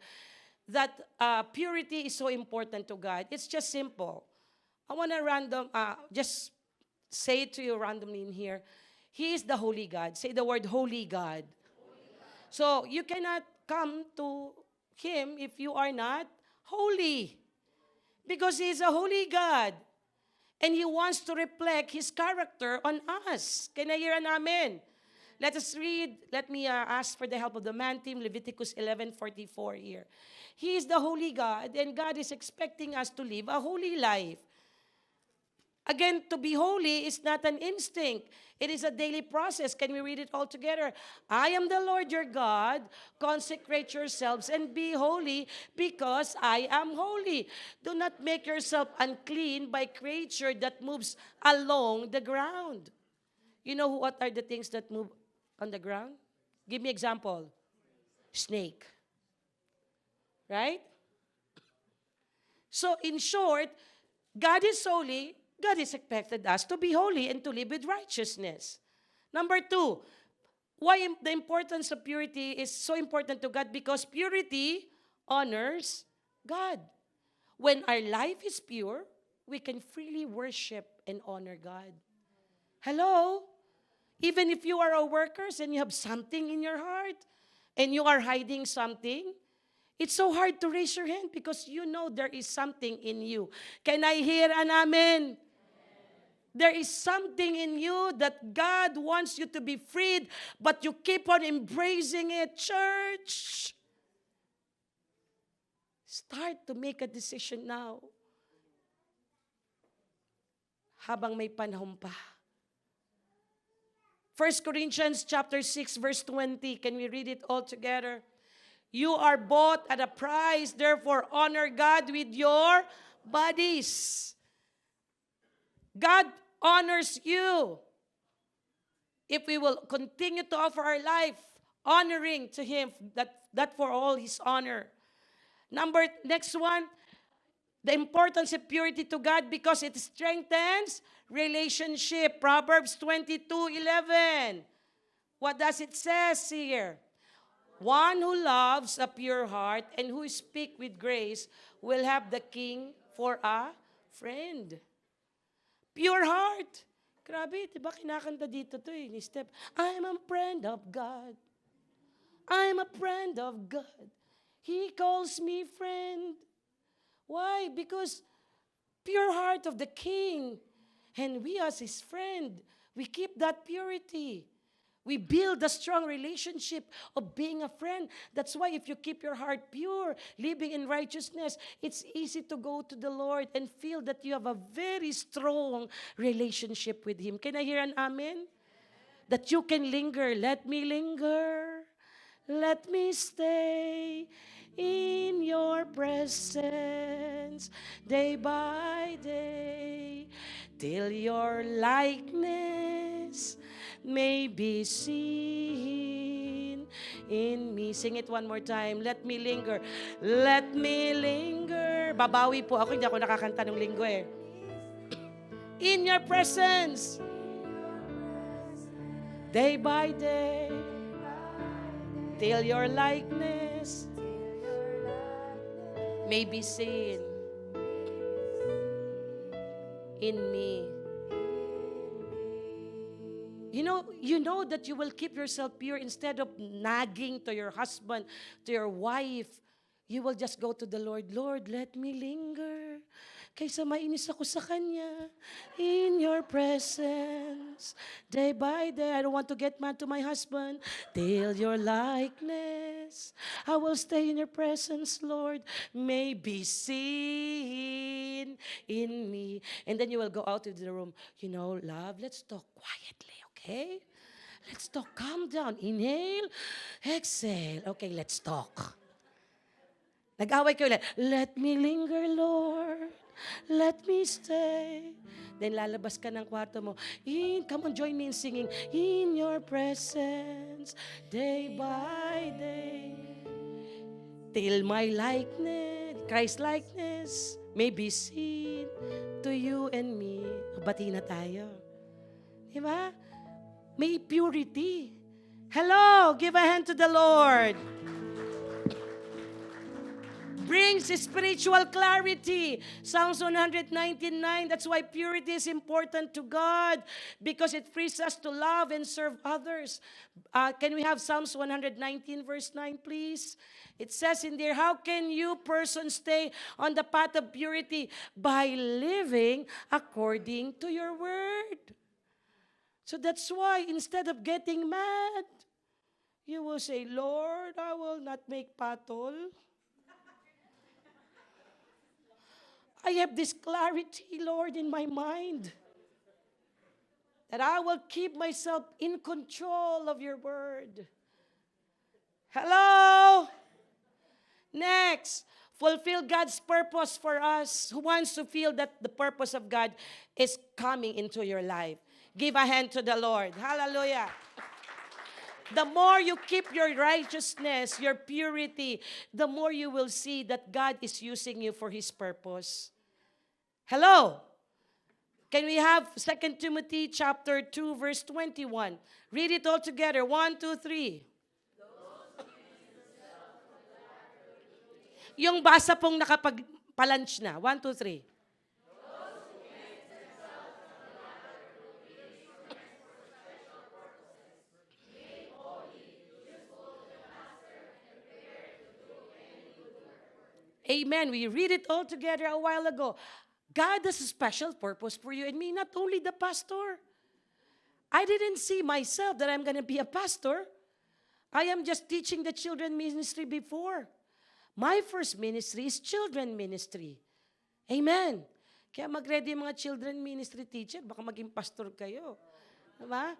Speaker 1: that purity is so important to God? It's just simple. I want to just say it to you randomly in here. He is the holy God. Say the word holy God. So you cannot come to Him if you are not holy. Because He is a holy God. And He wants to reflect His character on us. Can I hear an amen? Let us read. Let me ask for the help of the man team, Leviticus 11:44 here. He is the holy God, and God is expecting us to live a holy life. Again, to be holy is not an instinct. It is a daily process. Can we read it all together? I am the Lord your God. Consecrate yourselves and be holy because I am holy. Do not make yourself unclean by creature that moves along the ground. You know what are the things that move on the ground? Give me example. Snake. Right? So in short, God is holy. God has expected us to be holy and to live with righteousness. Number 2, why the importance of purity is so important to God? Because purity honors God. When our life is pure, we can freely worship and honor God. Hello? Even if you are a worker and you have something in your heart and you are hiding something, it's so hard to raise your hand because you know there is something in you. Can I hear an amen? There is something in you that God wants you to be freed, but you keep on embracing it, church. Start to make a decision now. Habang may panahon pa. 1 Corinthians chapter 6, verse 20. Can we read it all together? You are bought at a price, therefore honor God with your bodies. God honors you if we will continue to offer our life honoring to Him, that for all His honor. Next one, the importance of purity to God because it strengthens relationship. Proverbs 22:11. What does it says here? One who loves a pure heart and who speak with grace will have the king for a friend. Pure heart. Grabe, diba kinakanta dito to ni Steph. I'm a friend of God. I'm a friend of God. He calls me friend. Why? Because pure heart of the king. And we as His friend, we keep that purity. We build a strong relationship of being a friend. That's why if you keep your heart pure, living in righteousness, it's easy to go to the Lord and feel that you have a very strong relationship with Him. Can I hear an amen? That you can linger. Let me linger. Let me stay in your presence day by day till your likeness may be seen in me. Sing it one more time. Let me linger. Let me linger babawi po ako, hindi ako nakakanta ng linggo eh. In your presence, day by day, till your likeness may be seen in me. You know that you will keep yourself pure instead of nagging to your husband, to your wife. You will just go to the Lord, Lord, let me linger. Kaysa mainis ako sa Kanya. In your presence, day by day. I don't want to get mad to my husband. Till your likeness, I will stay in your presence, Lord. May be seen in me. And then you will go out of the room. Love, let's talk quietly, okay? Let's talk. Calm down. Inhale, exhale. Okay, let's talk. Nag-away kayo ulit. Let me linger, Lord. Let me stay. Then lalabas ka ng kwarto mo. Come on, join me in singing. In your presence, day by day. Till my likeness, Christ likeness, may be seen to you and me. Bati na tayo. Diba? May purity. Hello, give a hand to the Lord. Brings spiritual clarity. Psalms 119:9. That's why purity is important to God, because it frees us to love and serve others. Can we have Psalms 119 verse 9, please? It says in there, how can you person stay on the path of purity? By living according to your word. So that's why instead of getting mad, you will say, Lord, I will not make patol. I have this clarity, Lord, in my mind, that I will keep myself in control of your word. Hello? Next, fulfill God's purpose for us. Who wants to feel that the purpose of God is coming into your life? Give a hand to the Lord. Hallelujah. The more you keep your righteousness, your purity, the more you will see that God is using you for His purpose. Hello? Can we have 2 Timothy chapter 2, verse 21? Read it all together. 1, 2, 3. Yung basa pong nakapag-lunch na. 1, 2, 3. Amen. We read it all together a while ago. God has a special purpose for you and me, not only the pastor. I didn't see myself that I'm going to be a pastor. I am just teaching the children ministry before. My first ministry is children ministry. Amen. Kaya mag-ready yung mga children ministry teacher, baka maging pastor kayo. Diba?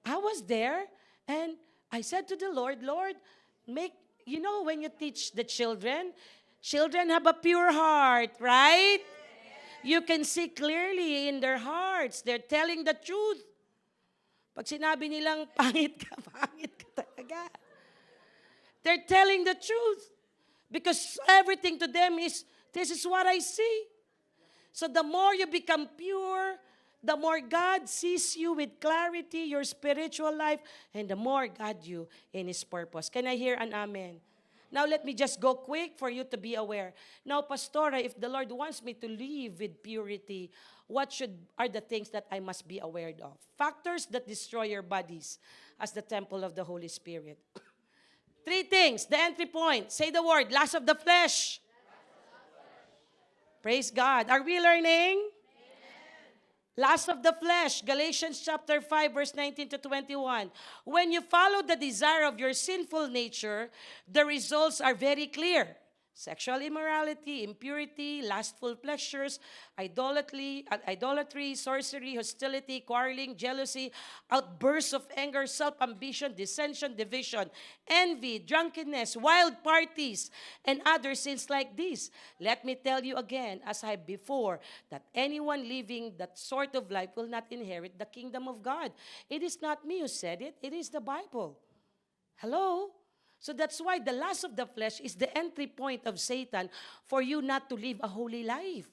Speaker 1: I was there and I said to the Lord, Lord, when you teach the children have a pure heart, right? You can see clearly in their hearts. They're telling the truth. Pag sinabi nilang, pangit ka talaga. They're telling the truth. Because everything to them is, this is what I see. So the more you become pure, the more God sees you with clarity, your spiritual life, and the more God you in His purpose. Can I hear an amen? Now, let me just go quick for you to be aware. Now, Pastora, if the Lord wants me to live with purity, what are the things that I must be aware of? Factors that destroy your bodies as the temple of the Holy Spirit. 3 things. The entry point. Say the word. Lust of the flesh. Praise God. Are we learning? Lust of the flesh, Galatians chapter 5, verse 19 to 21. When you follow the desire of your sinful nature, the results are very clear. Sexual immorality, impurity, lustful pleasures, idolatry, sorcery, hostility, quarreling, jealousy, outbursts of anger, self-ambition, dissension, division, envy, drunkenness, wild parties, and other sins like these. Let me tell you again, as I before, that anyone living that sort of life will not inherit the kingdom of God. It is not me who said it. It is the Bible. Hello? So that's why the lust of the flesh is the entry point of Satan for you not to live a holy life.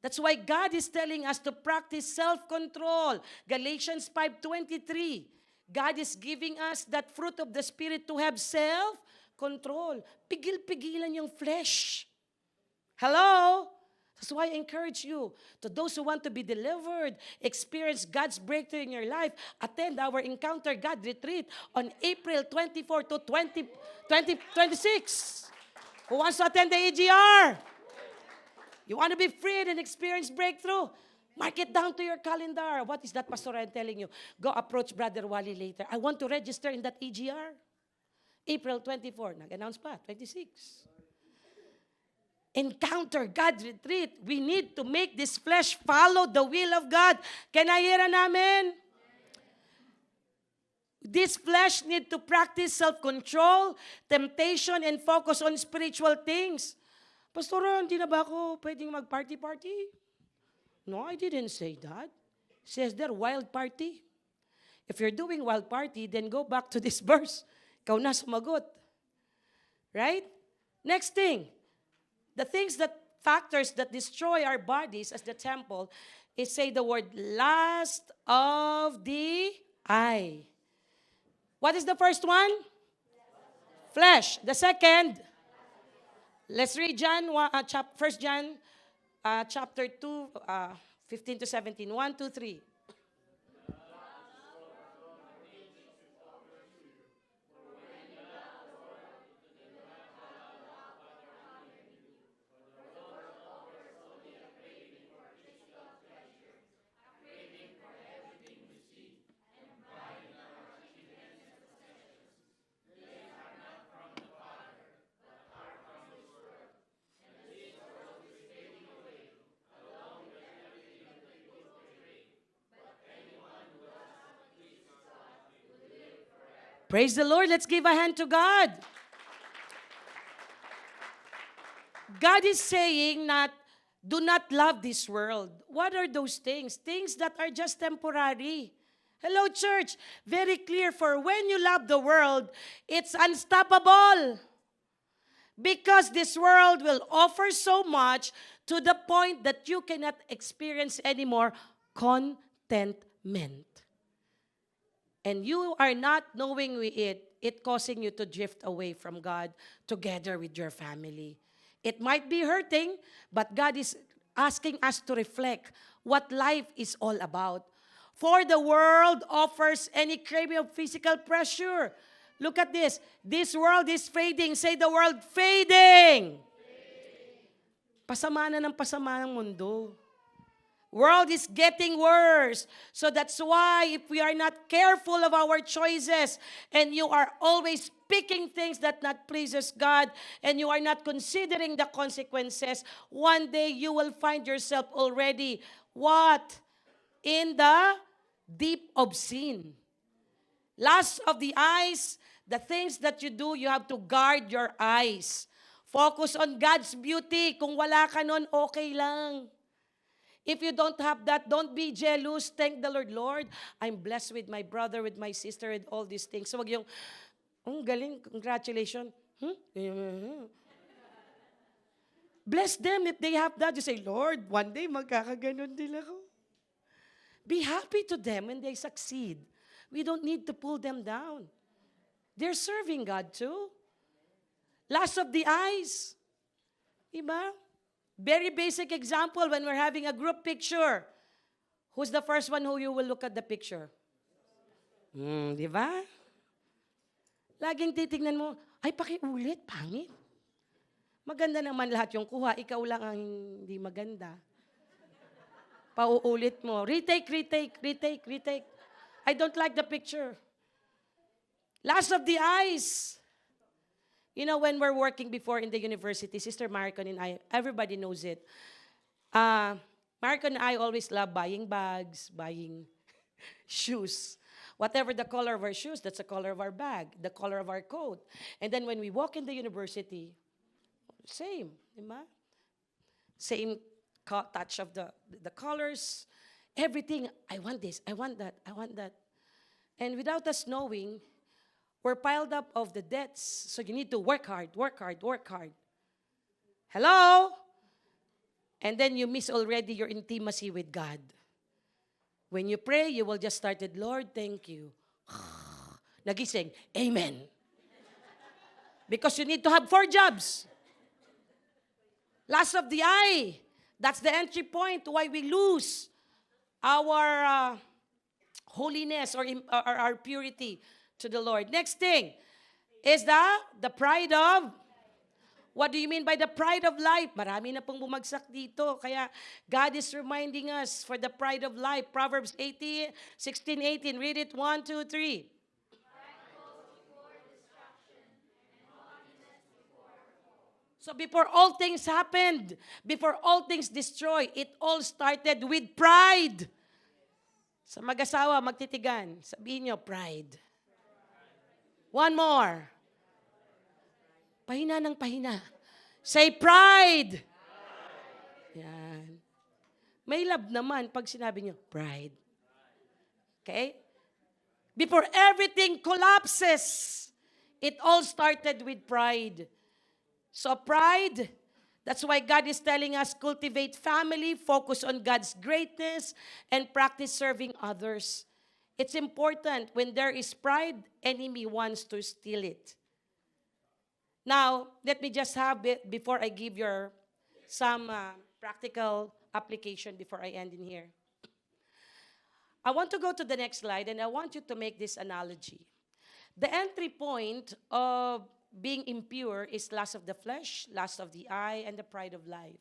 Speaker 1: That's why God is telling us to practice self-control. Galatians 5:23. God is giving us that fruit of the Spirit to have self-control. Pigil-pigilan yung flesh. Hello? That's why I encourage you, to those who want to be delivered, experience God's breakthrough in your life, attend our Encounter God retreat on April 24 to 26. Who wants to attend the AGR? You want to be freed and experience breakthrough? Mark it down to your calendar. What is that, Pastor? I'm telling you. Go approach Brother Wally later. I want to register in that AGR. April 24. Nag-announce pa, 26. Encounter God retreat. We need to make this flesh follow the will of God. Can I hear an amen? This flesh need to practice self-control, temptation, and focus on spiritual things. Pastor, hindi na ba ako pwedeng mag-party-party? No, I didn't say that. It says there, wild party. If you're doing wild party, then go back to this verse. Ikaw na sumagot. Right? Next thing. The factors that destroy our bodies as the temple is, say the word, lust of the eye. What is the first one? Flesh. The second, let's read John, 1 John chapter 2, 15 to 17. 1, 2, 3. Praise the Lord. Let's give a hand to God. God is saying that do not love this world. What are those things? Things that are just temporary. Hello, church. Very clear, for when you love the world, it's unstoppable. Because this world will offer so much to the point that you cannot experience anymore contentment. And you are not knowing it causing you to drift away from God together with your family. It might be hurting, but God is asking us to reflect what life is all about. For the world offers any craving of physical pleasure. Look at this. This world is fading. Say the world, fading. Pasama na ng pasama ng mundo. World is getting worse. So that's why if we are not careful of our choices and you are always picking things that not pleases God and you are not considering the consequences, one day you will find yourself already, what? In the deep of sin. Lust of the eyes, the things that you do, you have to guard your eyes. Focus on God's beauty. Kung wala ka nun, okay lang. If you don't have that, don't be jealous. Thank the Lord. Lord, I'm blessed with my brother, with my sister, and all these things. So wag yung, galing, congratulations. Bless them if they have that. You say, Lord, one day magkakaganon din ako. Be happy to them when they succeed. We don't need to pull them down. They're serving God too. Lust of the eyes. Diba? Very basic example when we're having a group picture. Who's the first one who you will look at the picture? Di ba? Laging titignan mo, ay pakiulit, pangit. Maganda naman lahat yung kuha, ikaw lang ang hindi maganda. Pauulit mo. Retake. I don't like the picture. Last of the eyes. You know, when we're working before in the university, Sister Maricon and I, everybody knows it. Maricon and I always love buying bags, buying shoes. Whatever the color of our shoes, that's the color of our bag, the color of our coat. And then when we walk in the university, same, diba? Same touch of the colors, everything. I want this, I want that. And without us knowing, We're piled up of the debts. So you need to work hard, work hard, work hard. Hello? And then you miss already your intimacy with God. When you pray, you will just start it, Lord, thank you. Nagising, amen. Because you need to have 4 jobs. Lust of the eye. That's the entry point to why we lose our holiness or our purity to the Lord. Next thing is the pride of, what do you mean by the pride of life? Marami na pong bumagsak dito. Kaya God is reminding us for the pride of life. Proverbs 16:18. Read it, 1, 2, 3. So before all things happened, before all things destroyed, it all started with pride. Sa mag-asawa, magtitigan, sabihin nyo, pride. One more. Pahina ng pahina. Say pride. Yan. May love naman pag sinabi nyo, pride. Okay? Before everything collapses, it all started with pride. So pride, that's why God is telling us, cultivate family, focus on God's greatness, and practice serving others. It's important. When there is pride, enemy wants to steal it. Now, let me just have it before I give you some practical application before I end in here. I want to go to the next slide, and I want you to make this analogy. The entry point of being impure is lust of the flesh, lust of the eye, and the pride of life.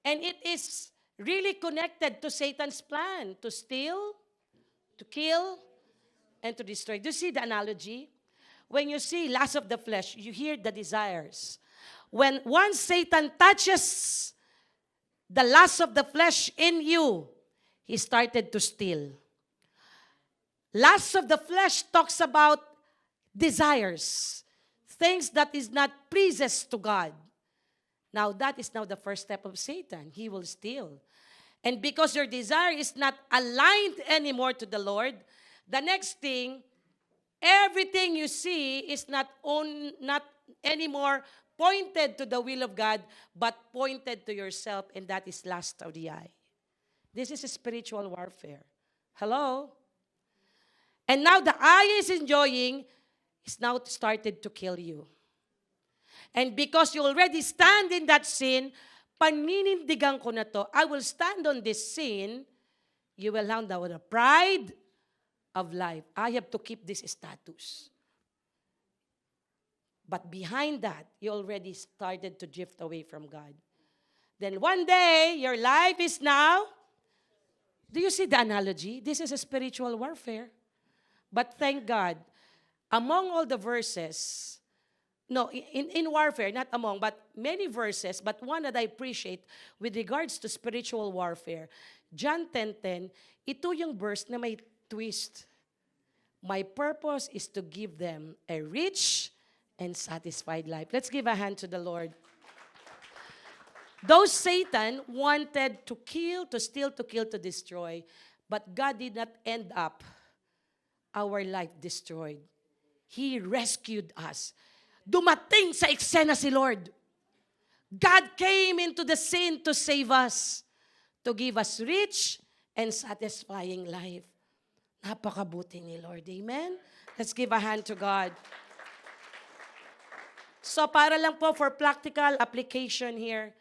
Speaker 1: And it is really connected to Satan's plan to steal, to kill, and to destroy. Do you see the analogy? When you see lust of the flesh, you hear the desires. When once Satan touches the lust of the flesh in you, he started to steal. Lust of the flesh talks about desires, things that is not pleases to God. Now, that is now the first step of Satan. He will steal. And because your desire is not aligned anymore to the Lord, the next thing, everything you see is not anymore pointed to the will of God, but pointed to yourself, and that is lust of the eye. This is a spiritual warfare. Hello? And now the eye is enjoying, is now started to kill you. And because you already stand in that sin, paninindigan ko na to, I will stand on this sin, you will have the pride of life. I have to keep this status. But behind that, you already started to drift away from God. Then one day, your life is now, do you see the analogy? This is a spiritual warfare. But thank God, among all the verses, in warfare, not among, but many verses, but one that I appreciate with regards to spiritual warfare, John 10:10, ito yung verse na may twist. My purpose is to give them a rich and satisfied life. Let's give a hand to the Lord. Though Satan wanted to kill, to steal, to kill, to destroy, but God did not end up our life destroyed. He rescued us. Dumating sa eksena si Lord. God came into the scene to save us, to give us rich and satisfying life. Napakabuti ni Lord. Amen? Let's give a hand to God. So para lang po for practical application here,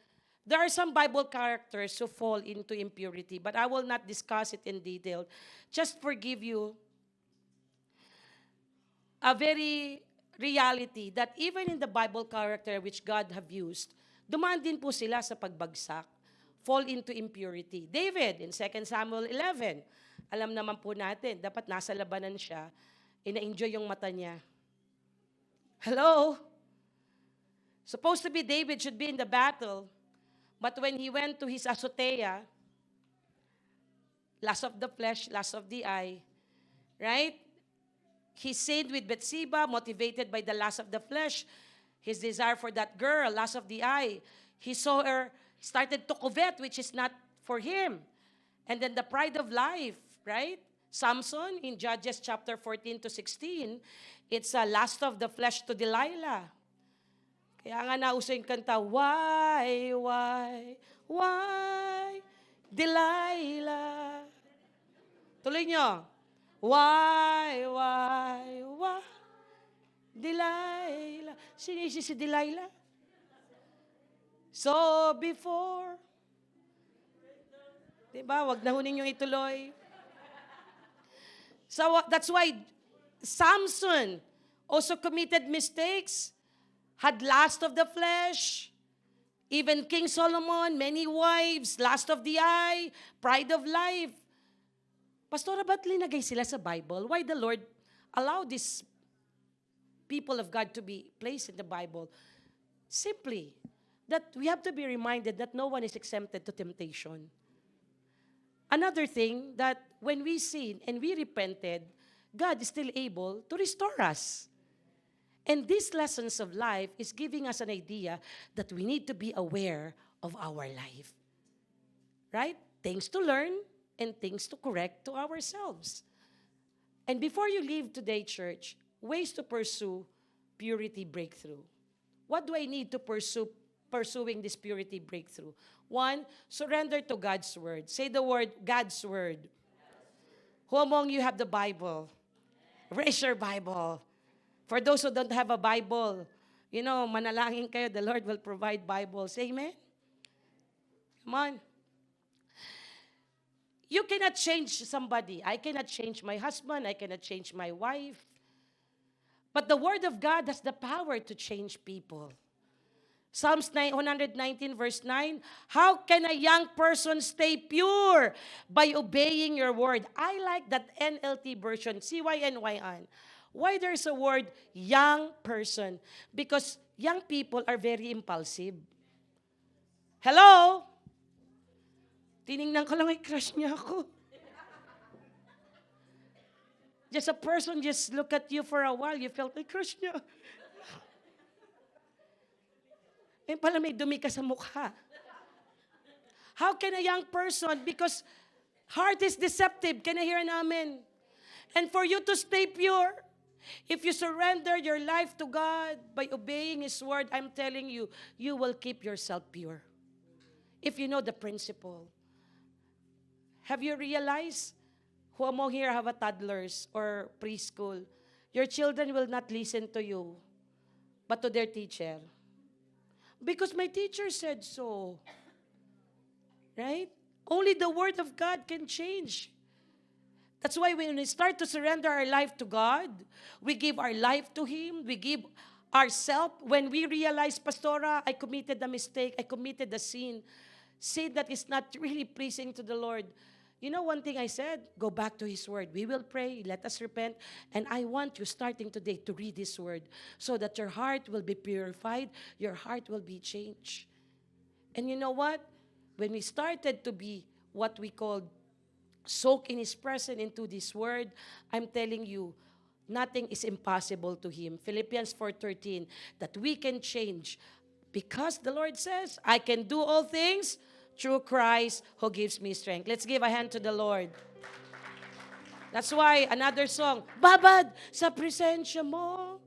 Speaker 1: there are some Bible characters who fall into impurity, but I will not discuss it in detail. Just forgive you a very reality that even in the Bible character which God have used, dumaan din po sila sa pagbagsak, fall into impurity. David, in 2 Samuel 11, alam naman po natin, dapat nasa labanan siya, ina-enjoy yung mata niya. Hello? Supposed to be David should be in the battle, but when he went to his azotea, lust of the flesh, lust of the eye, right? He sinned with Bathsheba, motivated by the lust of the flesh, his desire for that girl, lust of the eye. He saw her, started to covet, which is not for him. And then the pride of life, right? Samson, in Judges chapter 14 to 16, It's a lust of the flesh to Delilah. Kaya nga nauso yung kanta, why, Delilah. Tuloy nyo. Why, Delilah. Sinisi si Delilah? So before, diba, wag na hunin yung ituloy. So that's why Samson also committed mistakes, had lust of the flesh. Even King Solomon, many wives, lust of the eye, pride of life. Pastora, ba't linagay sila sa Bible? Why the Lord allow these people of God to be placed in the Bible? Simply, that we have to be reminded that no one is exempted to temptation. Another thing, that when we sin and we repented, God is still able to restore us. And these lessons of life is giving us an idea that we need to be aware of our life. Right? Things to learn and things to correct to ourselves. And before you leave today, church, ways to pursue purity breakthrough. What do I need to pursuing this purity breakthrough? One, surrender to God's word. Say the word, God's word. Who among you have the Bible? Raise your Bible. For those who don't have a Bible, manalangin kayo, the Lord will provide Bibles. Amen? Come on. You cannot change somebody. I cannot change my husband. I cannot change my wife. But the Word of God has the power to change people. Psalms 119 verse 9, how can a young person stay pure? By obeying your word. I like that NLT version, CYNYN. Why there's a word, young person? Because young people are very impulsive. Hello? Tiningnan ko lang, ay crush niya ako. Just a person just look at you for a while, you felt, ay crush niya. Eh pala may dumi ka sa mukha. How can a young person, because heart is deceptive, can I hear an amen? And for you to stay pure, if you surrender your life to God by obeying His word, I'm telling you, you will keep yourself pure. If you know the principle. Have you realized, who among here have a toddlers or preschool, your children will not listen to you, but to their teacher. Because my teacher said so. Right? Only the word of God can change. That's why when we start to surrender our life to God, we give our life to Him, we give ourselves. When we realize, Pastora, I committed a mistake, I committed a sin that is not really pleasing to the Lord. You know one thing I said? Go back to His word. We will pray, let us repent, and I want you starting today to read His word so that your heart will be purified, your heart will be changed. And you know what? When we started to be what we call soak in His presence into this word, I'm telling you, nothing is impossible to Him. Philippians 4:13, that we can change because the Lord says, I can do all things through Christ who gives me strength. Let's give a hand to the Lord. That's why another song, babad sa presensya mo,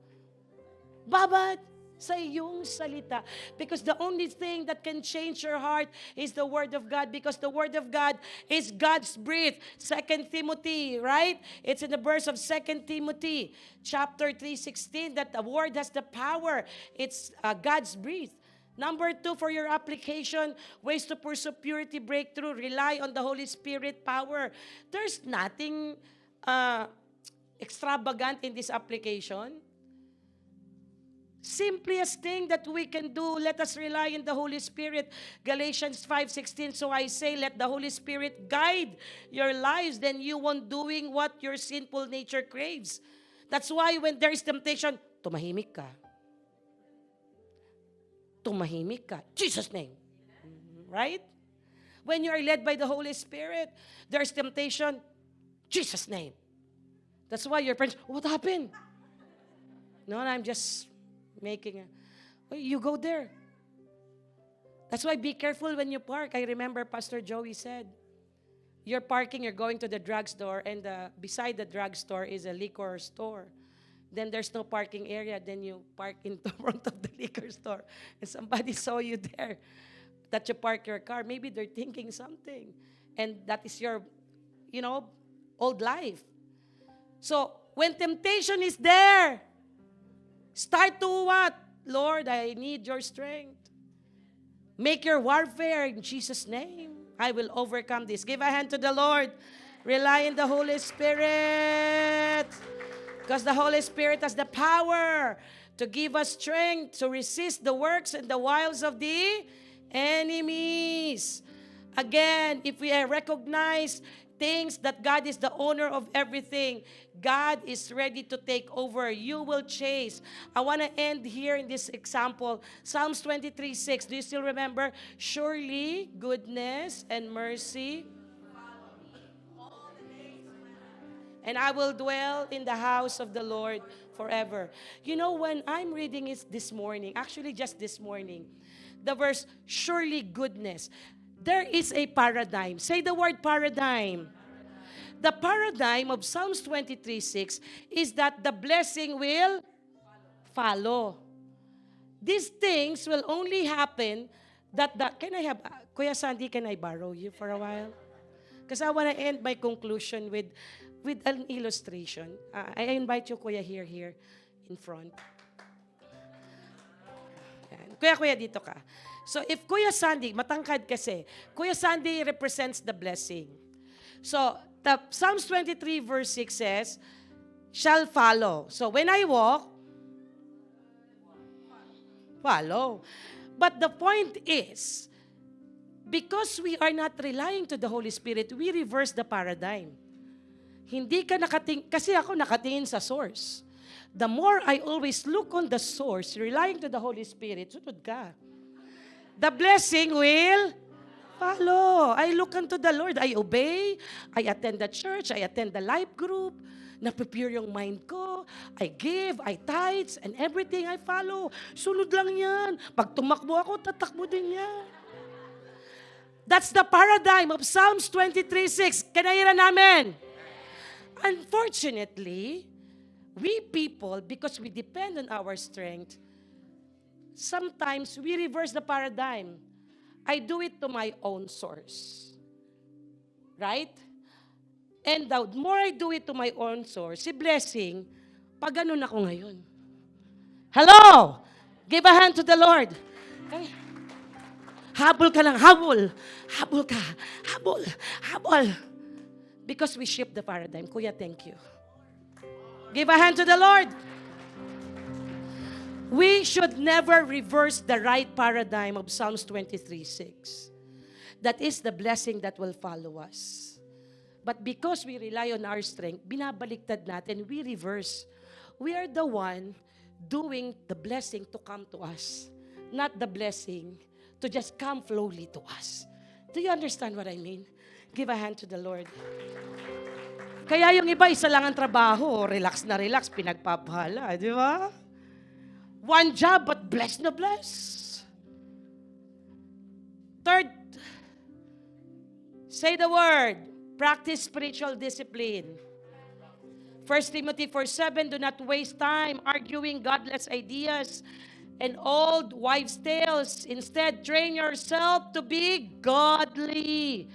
Speaker 1: babad sa iyong salita. Because the only thing that can change your heart is the Word of God. Because the Word of God is God's breath. 2 Timothy, right? It's in the verse of 2 Timothy, chapter 3:16, that the Word has the power. It's God's breath. Number 2, for your application, ways to pursue purity breakthrough, rely on the Holy Spirit power. There's nothing extravagant in this application. Simplest thing that we can do, let us rely on the Holy Spirit. Galatians 5:16, so I say, let the Holy Spirit guide your lives, then you won't doing what your sinful nature craves. That's why when there is temptation, tumahimik ka. Tumahimik ka. Jesus' name. Right? When you are led by the Holy Spirit, there's temptation, Jesus' name. That's why your friends, what happened? No, I'm just making you go there. That's why be careful when you park. I remember Pastor Joey said, you're parking, you're going to the drugstore, and beside the drugstore is a liquor store. Then there's no parking area. Then you park in the front of the liquor store. And somebody saw you there that you park your car. Maybe they're thinking something. And that is your, old life. So, when temptation is there, start to what? Lord, I need your strength. Make your warfare in Jesus' name. I will overcome this. Give a hand to the Lord. Rely on the Holy Spirit. Because the Holy Spirit has the power to give us strength to resist the works and the wiles of the enemies. Again, if we recognize things that God is the owner of everything, God is ready to take over. You will chase. I want to end here in this example. Psalms 23:6. Do you still remember? Surely goodness and mercy, and I will dwell in the house of the Lord forever. When I'm reading it this morning, actually just this morning, the verse, surely goodness, there is a paradigm. Say the word paradigm. The paradigm of Psalms 23:6 is that the blessing will follow. These things will only happen can I have, Kuya Sandy, can I borrow you for a while? Because I want to end my conclusion with an illustration. I invite you, Kuya, here in front. Kuya, dito ka. So if Kuya Sandy, matangkad kasi, Kuya Sandy represents the blessing. So the Psalms 23 verse 6 says, shall follow. So when I walk, follow. But the point is, because we are not relying to the Holy Spirit, we reverse the paradigm. Hindi ka kasi ako nakatingin sa source. The more I always look on the source, relying to the Holy Spirit, sunod ka. The blessing will follow. I look unto the Lord. I obey. I attend the church. I attend the life group. Naprepare yung mind ko. I give. I tithes. And everything I follow. Sunod lang yan. Pag tumakbo ako, tatakbo din yan. That's the paradigm of Psalms 23:6. Can I hear an amen? Unfortunately, we people, because we depend on our strength, sometimes we reverse the paradigm. I do it to my own source. Right? And the more I do it to my own source, si blessing, pag ganun ako ngayon. Hello! Give a hand to the Lord. Okay? Habol ka lang, habol. Habol ka. Habol. Habol. Because we shift the paradigm. Kuya, thank you. Give a hand to the Lord. We should never reverse the right paradigm of Psalms 23:6. That is the blessing that will follow us. But because we rely on our strength, binabaliktad natin, we reverse. We are the one doing the blessing to come to us, not the blessing to just come flowly to us. Do you understand what I mean? Give a hand to the Lord. Kaya yung iba, isa lang ang trabaho, relax na relax, pinagpapahala, di ba? One job, but blessed na blessed. Third, say the word, practice spiritual discipline. 1 Timothy 4:7, do not waste time arguing godless ideas and old wives' tales. Instead, train yourself to be godly.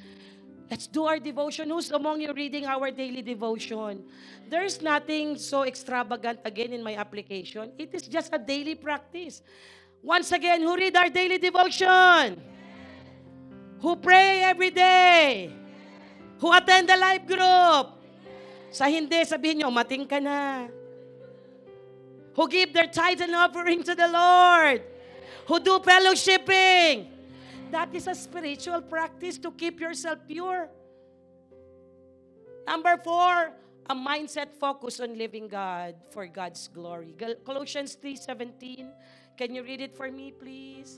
Speaker 1: Let's do our devotion. Who's among you reading our daily devotion? There's nothing so extravagant again in my application. It is just a daily practice. Once again, who read our daily devotion? Who pray every day? Who attend the life group? Sa hindi, sabihin nyo, mating ka na. Who give their tithe and offering to the Lord? Who do fellowshipping? That is a spiritual practice to keep yourself pure. Number 4, a mindset focus on living God for God's glory. Colossians 3:17. Can you read it for me, please?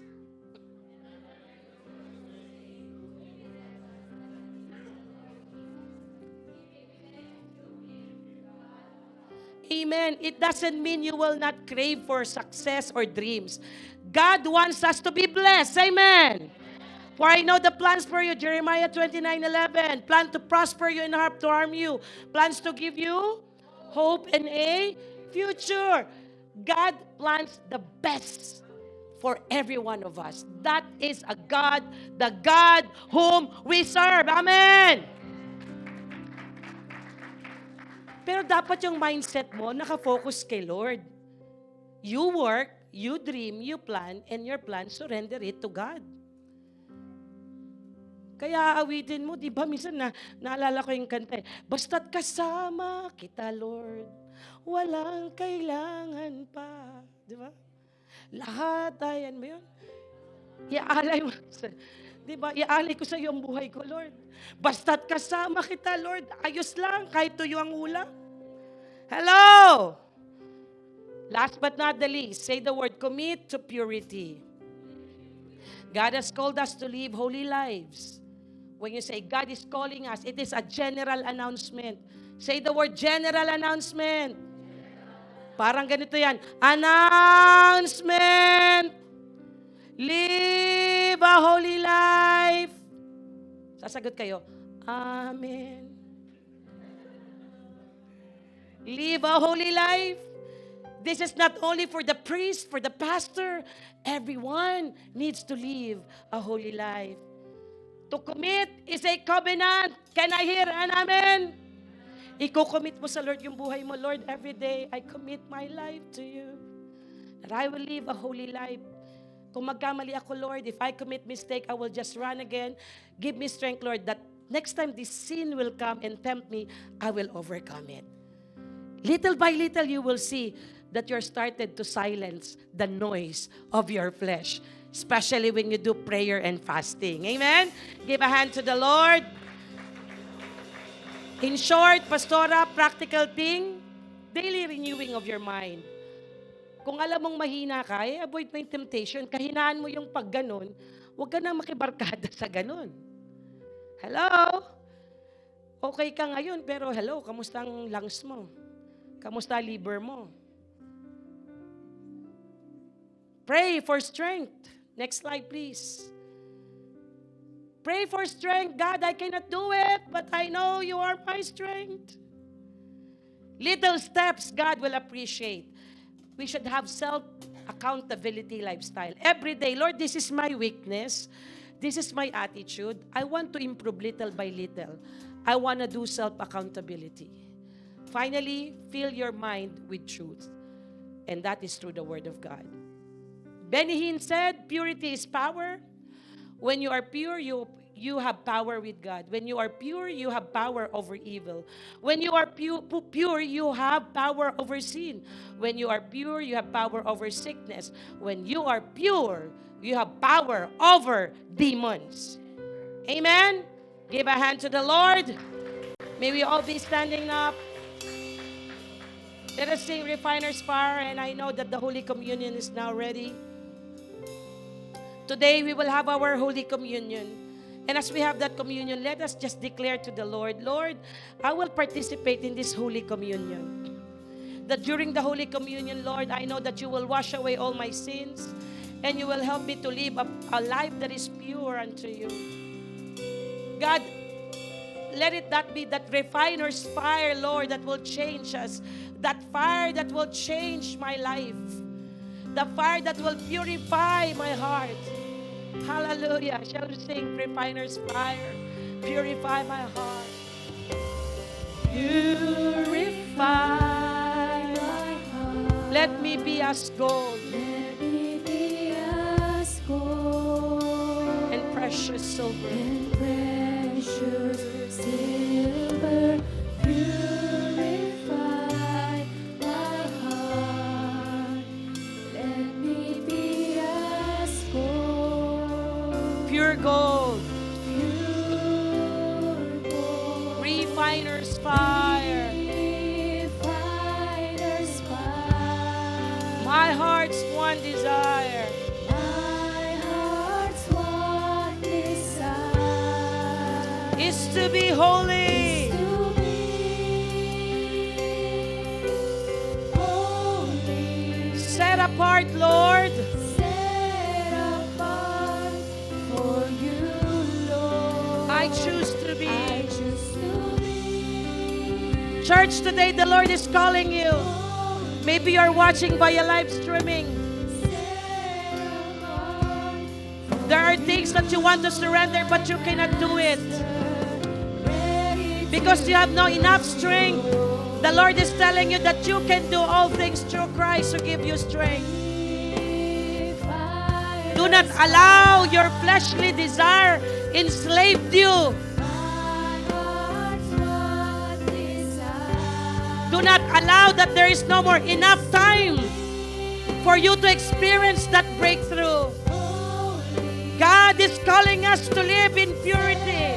Speaker 1: Amen. It doesn't mean you will not crave for success or dreams. God wants us to be blessed. Amen. For I know the plans for you, Jeremiah 29:11. Plan to prosper you and to harm you. Plans to give you hope and a future. God plans the best for every one of us. That is a God, the God whom we serve. Amen! Pero dapat yung mindset mo, nakafocus kay Lord. You work, you dream, you plan, and your plan, surrender it to God. Kaya awitin mo, di ba? Minsan naalala ko yung kanta, basta't kasama kita, Lord, walang kailangan pa. Di ba? Lahat, ayan mo yun. Iaalay mo. Di ba? Iaalay ko sa iyo ang buhay ko, Lord. Basta't kasama kita, Lord. Ayos lang, kahit tuyo ang ulam. Hello! Last but not the least, say the word, commit to purity. God has called us to live holy lives. When you say God is calling us, it is a general announcement. Say the word, general announcement. Parang ganito yan. Announcement! Live a holy life. Sasagot kayo, Amen. Live a holy life. This is not only for the priest, for the pastor. Everyone needs to live a holy life. To commit is a covenant. Can I hear an amen? Iko-commit mo sa Lord yung buhay mo. Lord, every day, I commit my life to you. That I will live a holy life. Kung magkamali ako, Lord, if I commit mistake, I will just run again. Give me strength, Lord, that next time this sin will come and tempt me, I will overcome it. Little by little, you will see that you're started to silence the noise of your flesh, especially when you do prayer and fasting. Amen? Give a hand to the Lord. In short, Pastora, practical thing, daily renewing of your mind. Kung alam mong mahina ka, avoid mo yung temptation. Kahinaan mo yung pag ganun, huwag ka na makibarkada sa ganun. Hello? Okay ka ngayon, pero hello, kamusta ang lungs mo? Kamusta liver mo? Pray for strength. Next slide, please. Pray for strength. God, I cannot do it, but I know you are my strength. Little steps God will appreciate. We should have self-accountability lifestyle. Every day, Lord, this is my weakness. This is my attitude. I want to improve little by little. I want to do self-accountability. Finally, fill your mind with truth. And that is through the Word of God. Benny Hinn said, purity is power. When you are pure, you have power with God. When you are pure, you have power over evil. When you are pure, you have power over sin. When you are pure, you have power over sickness. When you are pure, you have power over demons. Amen? Give a hand to the Lord. May we all be standing up. Let us sing Refiner's Fire, and I know that the Holy Communion is now ready. Today, we will have our Holy Communion. And as we have that communion, let us just declare to the Lord, Lord, I will participate in this Holy Communion. That during the Holy Communion, Lord, I know that you will wash away all my sins, and you will help me to live a life that is pure unto you. God, let it not be that refiner's fire, Lord, that will change us. That fire that will change my life. The fire that will purify my heart. Hallelujah. Shall we sing refiner's fire? Purify my heart. Purify my heart. Let me be as gold.
Speaker 2: Let me be as gold.
Speaker 1: And precious silver.
Speaker 2: And precious silver. Purify my heart. Let me be as gold.
Speaker 1: Pure gold.
Speaker 2: Pure gold.
Speaker 1: Refiner's fire.
Speaker 2: Refiner's fire.
Speaker 1: My heart's one desire.
Speaker 2: My heart's one desire
Speaker 1: Is to be holy.
Speaker 2: to be holy,
Speaker 1: Set apart, Lord.
Speaker 2: set apart for you, Lord.
Speaker 1: I choose to be.
Speaker 2: I choose to be
Speaker 1: Church, today the Lord is calling you.
Speaker 2: holy.
Speaker 1: Maybe you're watching via live streaming. There are things that you want to surrender, but you cannot do it because you have no enough strength. The Lord is telling you that you can do all things through Christ who give you strength. Do not allow your fleshly desire enslave you. Do not allow that there is no more enough time for you to experience that breakthrough. God is calling us to live in purity.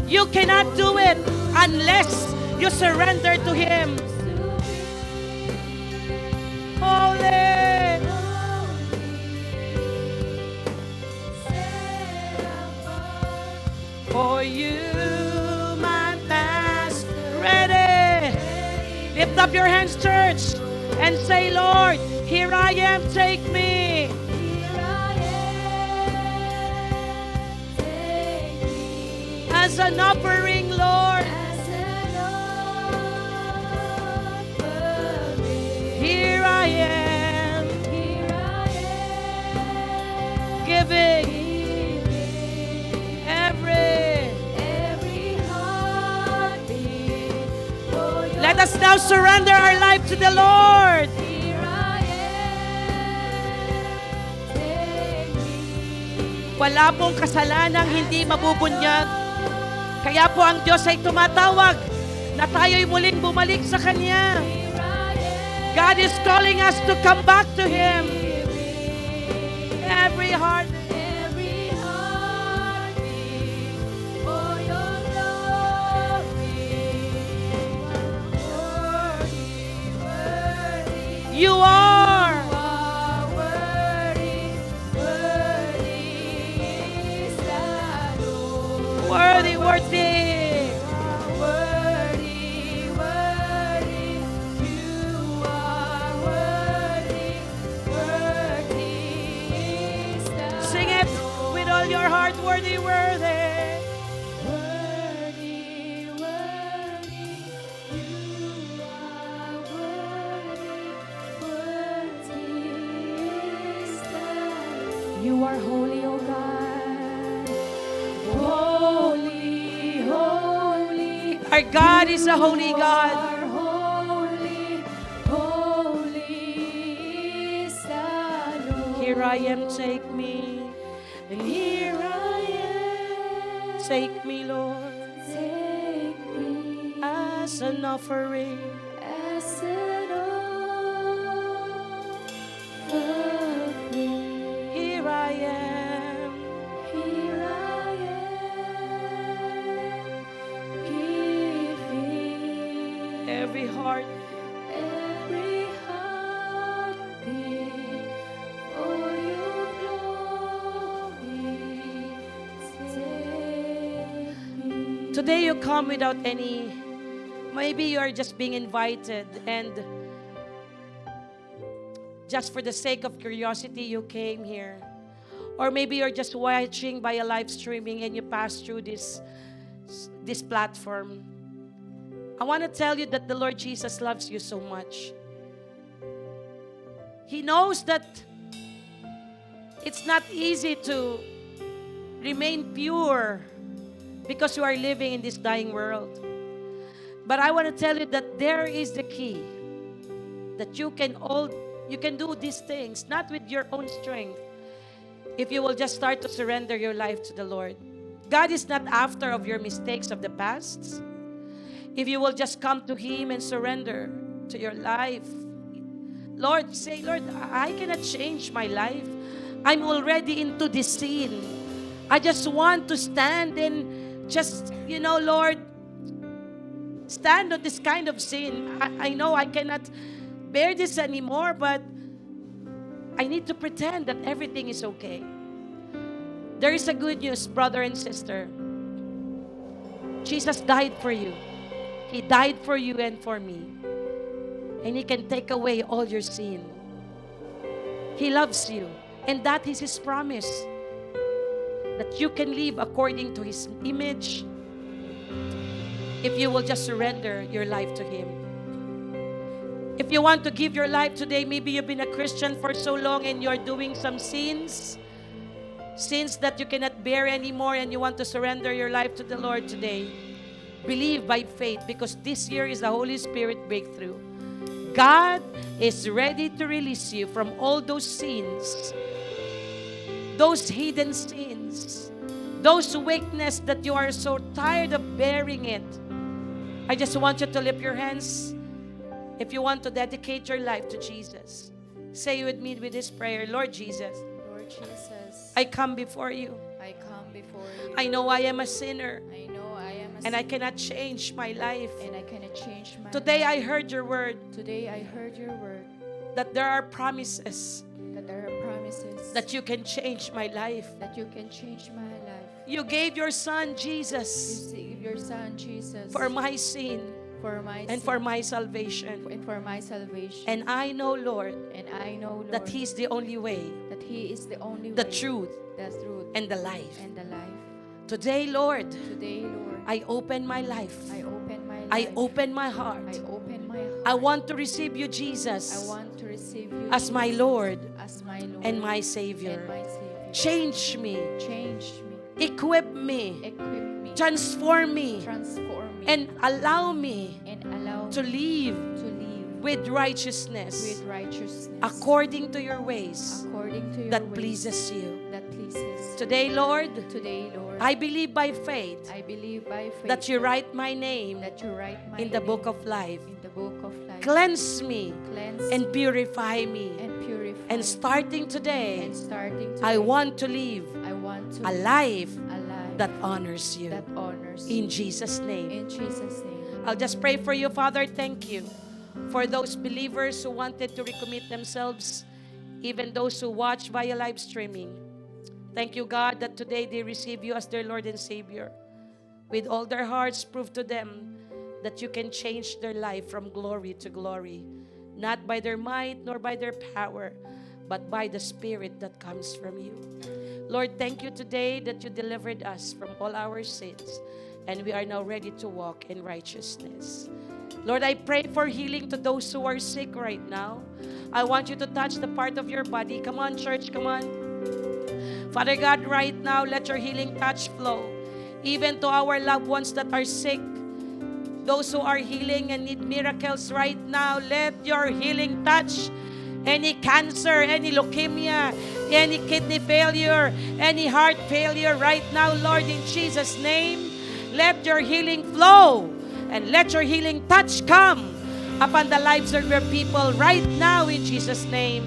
Speaker 1: You cannot do it unless you surrender to Him. Holy. For you, my past ready. Lift up your hands, church, and say, Lord, here I am, take me. As an offering, Lord. Here I am. Giving every heartbeat. Let us now surrender our life to the Lord. Wala pong kasalanang hindi mabubunyag. Kaya po ang Diyos ay tumatawag na tayo'y muling bumalik sa Kanya. God is calling us to come back to Him. Every heart, for your glory. You are worthy, worthy. Sing it with all your heart, worthy, worthy. Worthy, worthy. You are worthy, worthy. You are holy, O God. Holy, holy. Our God is a holy God. Holy, holy is the Lord. Here I am, take me. Here I am. Take me, Lord. Take me as an offering. As an offering. Here I am. Here I am. Giving every heart. Every heartbeat for your glory. Take me. Today you come without any, maybe you are just being invited and just for the sake of curiosity you came here. Or maybe you're just watching by a live streaming and you pass through this platform. I want to tell you that the Lord Jesus loves you so much. He knows that it's not easy to remain pure because you are living in this dying world. But I want to tell you that there is the key that you can do these things not with your own strength. If you will just start to surrender your life to the Lord. God is not after of your mistakes of the past. If you will just come to Him and surrender to your life. Lord, say, Lord, I cannot change my life. I'm already into this sin. I just want to stand and just, Lord, stand on this kind of sin. I know I cannot bear this anymore, but I need to pretend that everything is okay. There is a good news, brother and sister. Jesus died for you. He died for you and for me. And He can take away all your sin. He loves you. And that is His promise. That you can live according to His image. If you will just surrender your life to Him. If If you want to give your life today, maybe you've been a Christian for so long and you're doing some sins that you cannot bear anymore, and you want to surrender your life to the Lord today. Believe by faith, because this year is the Holy Spirit breakthrough. God is ready to release you from all those sins, those hidden sins, those weaknesses that you are so tired of bearing it. I just want you to lift your hands if you want to dedicate your life to Jesus. Say with me with this prayer, Lord Jesus,
Speaker 2: Lord Jesus,
Speaker 1: I come before you.
Speaker 2: I come before you.
Speaker 1: I know I am a sinner
Speaker 2: I know I am a
Speaker 1: and I
Speaker 2: sinner,
Speaker 1: cannot change my life.
Speaker 2: and I cannot change my
Speaker 1: Today I
Speaker 2: life.
Speaker 1: heard your word
Speaker 2: Today I heard your word
Speaker 1: that there are promises
Speaker 2: that there are promises
Speaker 1: that you can change my life.
Speaker 2: that you can change my life.
Speaker 1: You gave your son
Speaker 2: You
Speaker 1: Jesus
Speaker 2: save your son Jesus
Speaker 1: for my sin
Speaker 2: for my
Speaker 1: and
Speaker 2: sin,
Speaker 1: for my salvation.
Speaker 2: and for my salvation.
Speaker 1: And I know, Lord,
Speaker 2: And I know, Lord,
Speaker 1: that He's the only way,
Speaker 2: that He is the only
Speaker 1: the
Speaker 2: way,
Speaker 1: truth,
Speaker 2: the truth,
Speaker 1: and the life.
Speaker 2: and the life.
Speaker 1: Today, Lord,
Speaker 2: Today, Lord,
Speaker 1: I open my life.
Speaker 2: I open my life.
Speaker 1: I open my heart.
Speaker 2: I open my heart.
Speaker 1: I want to receive you,
Speaker 2: I
Speaker 1: Jesus,
Speaker 2: want to receive you
Speaker 1: as my
Speaker 2: Jesus,
Speaker 1: Lord
Speaker 2: as my Lord
Speaker 1: and my Savior.
Speaker 2: and my Savior.
Speaker 1: Change me,
Speaker 2: Change me,
Speaker 1: equip me,
Speaker 2: equip me,
Speaker 1: transform me,
Speaker 2: transform me,
Speaker 1: and allow me
Speaker 2: and allow
Speaker 1: to
Speaker 2: me
Speaker 1: live
Speaker 2: to live
Speaker 1: with righteousness
Speaker 2: with righteousness
Speaker 1: according to your ways
Speaker 2: according to your
Speaker 1: that
Speaker 2: ways
Speaker 1: pleases you.
Speaker 2: that pleases.
Speaker 1: Today, Lord,
Speaker 2: Today, Lord,
Speaker 1: I believe by faith
Speaker 2: I believe by faith
Speaker 1: that you write my name
Speaker 2: that you write my
Speaker 1: in the
Speaker 2: name
Speaker 1: book of life.
Speaker 2: in the book of life.
Speaker 1: Cleanse me
Speaker 2: Cleanse
Speaker 1: and purify me.
Speaker 2: and purify.
Speaker 1: And starting today,
Speaker 2: And starting today,
Speaker 1: I want to live
Speaker 2: I want to
Speaker 1: a
Speaker 2: live
Speaker 1: life
Speaker 2: a life
Speaker 1: that honors you.
Speaker 2: that honors
Speaker 1: In
Speaker 2: you.
Speaker 1: Jesus' name.
Speaker 2: In Jesus' name.
Speaker 1: I'll just pray for you, Father. Thank you for those believers who wanted to recommit themselves, even those who watch via live streaming. Thank you, God, that today they receive you as their Lord and Savior. With all their hearts, prove to them that you can change their life from glory to glory, not by their might nor by their power, but by the Spirit that comes from you. Lord, thank you today that you delivered us from all our sins, and we are now ready to walk in righteousness. Lord, I pray for healing to those who are sick right now. I want you to touch the part of your body. Come on, church, come on. Father God, right now, let your healing touch flow, even to our loved ones that are sick. Those who are healing and need miracles right now, let your healing touch any cancer, any leukemia, any kidney failure, any heart failure right now, Lord, in Jesus' name. Let your healing flow and let your healing touch come upon the lives of your people right now in Jesus' name.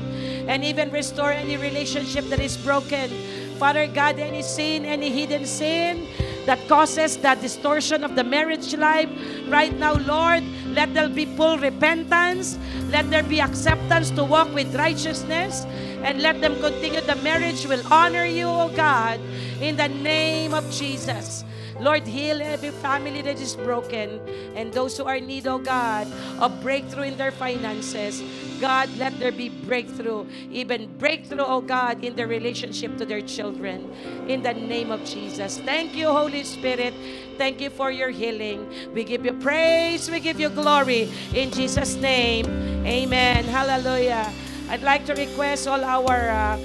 Speaker 1: And even restore any relationship that is broken. Father God, any sin, any hidden sin that causes that distortion of the marriage life, right now, Lord, let there be full repentance. Let there be acceptance to walk with righteousness. And let them continue. The marriage will honor you, O God, in the name of Jesus. Lord, heal every family that is broken and those who are in need, oh God, of breakthrough in their finances. God, let there be breakthrough, even breakthrough, oh God, in their relationship to their children. In the name of Jesus. Thank you, Holy Spirit. Thank you for your healing. We give you praise. We give you glory. In Jesus' name, amen. Hallelujah. I'd like to request all our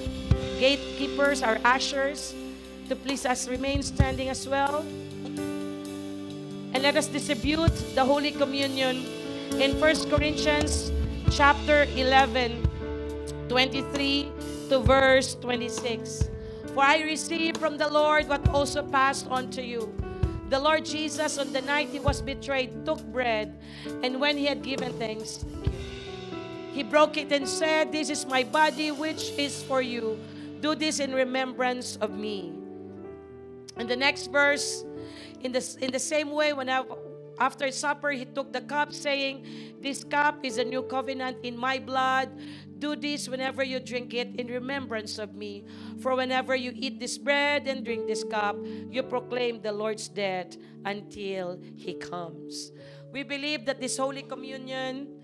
Speaker 1: gatekeepers, our ushers, to please us remain standing as well. And let us distribute the Holy Communion in 1 Corinthians chapter 11, 23 to verse 26. For I received from the Lord what also passed on to you. The Lord Jesus, on the night he was betrayed, took bread, and when he had given thanks, he broke it and said, "This is my body, which is for you. Do this in remembrance of me." And the next verse, in the same way, after supper, he took the cup, saying, "This cup is a new covenant in my blood. Do this whenever you drink it in remembrance of me. For whenever you eat this bread and drink this cup, you proclaim the Lord's death until he comes." We believe that this Holy Communion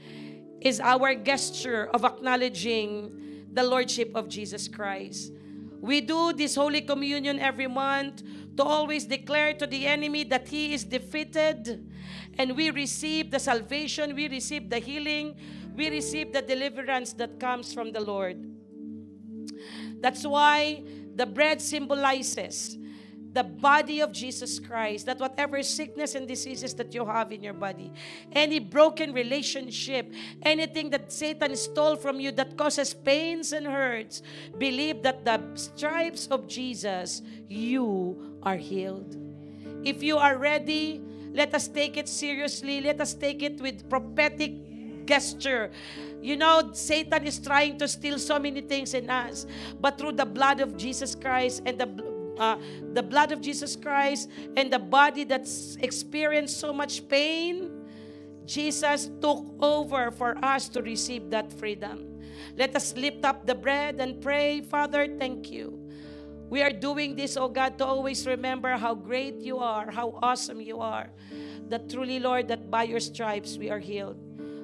Speaker 1: is our gesture of acknowledging the Lordship of Jesus Christ. We do this Holy Communion every month to always declare to the enemy that he is defeated, and we receive the salvation, we receive the healing, we receive the deliverance that comes from the Lord. That's why the bread symbolizes the body of Jesus Christ, that whatever sickness and diseases that you have in your body, any broken relationship, anything that Satan stole from you that causes pains and hurts, believe that the stripes of Jesus, you are healed. If you are ready, let us take it seriously. Let us take it with prophetic gesture. You know, Satan is trying to steal so many things in us, but through the blood of Jesus Christ and the blood of Jesus Christ and the body that's experienced so much pain, Jesus took over for us to receive that freedom. Let us lift up the bread and pray. Father, thank you. We are doing this, oh God, to always remember how great you are, how awesome you are. That truly, Lord, that by your stripes we are healed.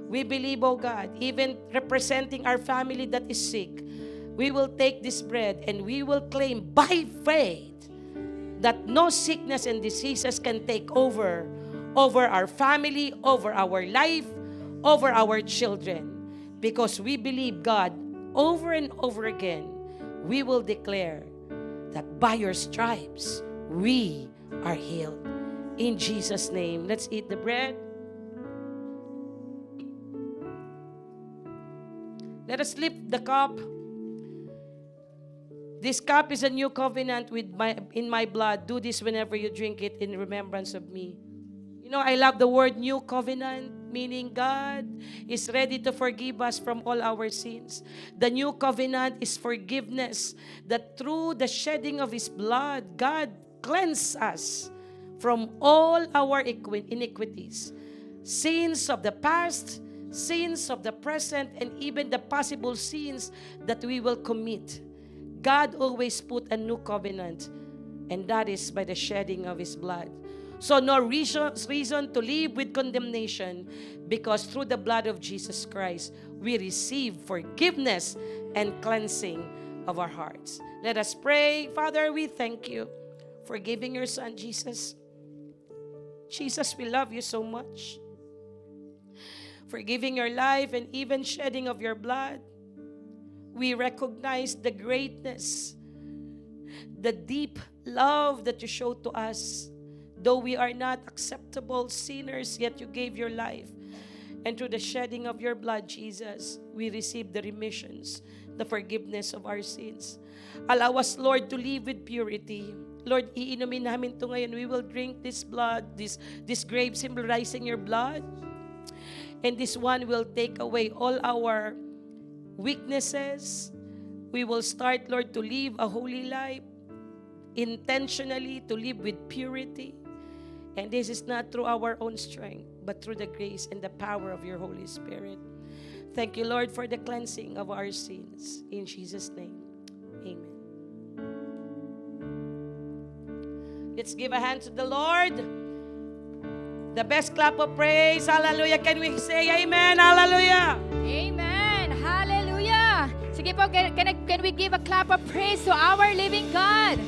Speaker 1: We believe, oh God, even representing our family that is sick, we will take this bread and we will claim by faith that no sickness and diseases can take over our family, over our life, over our children. Because we believe, God, over and over again, we will declare that by your stripes, we are healed. In Jesus' name, let's eat the bread. Let us lift the cup. This cup is a new covenant in my blood. Do this whenever you drink it in remembrance of me. You know, I love the word new covenant, meaning God is ready to forgive us from all our sins. The new covenant is forgiveness, that through the shedding of His blood, God cleanses us from all our iniquities, sins of the past, sins of the present, and even the possible sins that we will commit. God always put a new covenant, and that is by the shedding of His blood. So no reason to live with condemnation, because through the blood of Jesus Christ, we receive forgiveness and cleansing of our hearts. Let us pray. Father, we thank you for giving your Son, Jesus. Jesus, we love you so much. For giving your life and even shedding of your blood. We recognize the greatness, the deep love that you showed to us. Though we are not acceptable sinners, yet you gave your life. And through the shedding of your blood, Jesus, we receive the remissions, the forgiveness of our sins. Allow us, Lord, to live with purity. Lord, iinumin namin ito ngayon. We will drink this blood, this grape symbolizing your blood. And this one will take away all our weaknesses. We will start, Lord, to live a holy life, intentionally to live with purity. And this is not through our own strength, but through the grace and the power of your Holy Spirit. Thank you, Lord, for the cleansing of our sins. In Jesus' name, amen. Let's give a hand to the Lord. The best clap of praise. Hallelujah. Can we say amen? Hallelujah.
Speaker 2: Amen. Hallelujah. Sige po, can we give a clap of praise to our living God?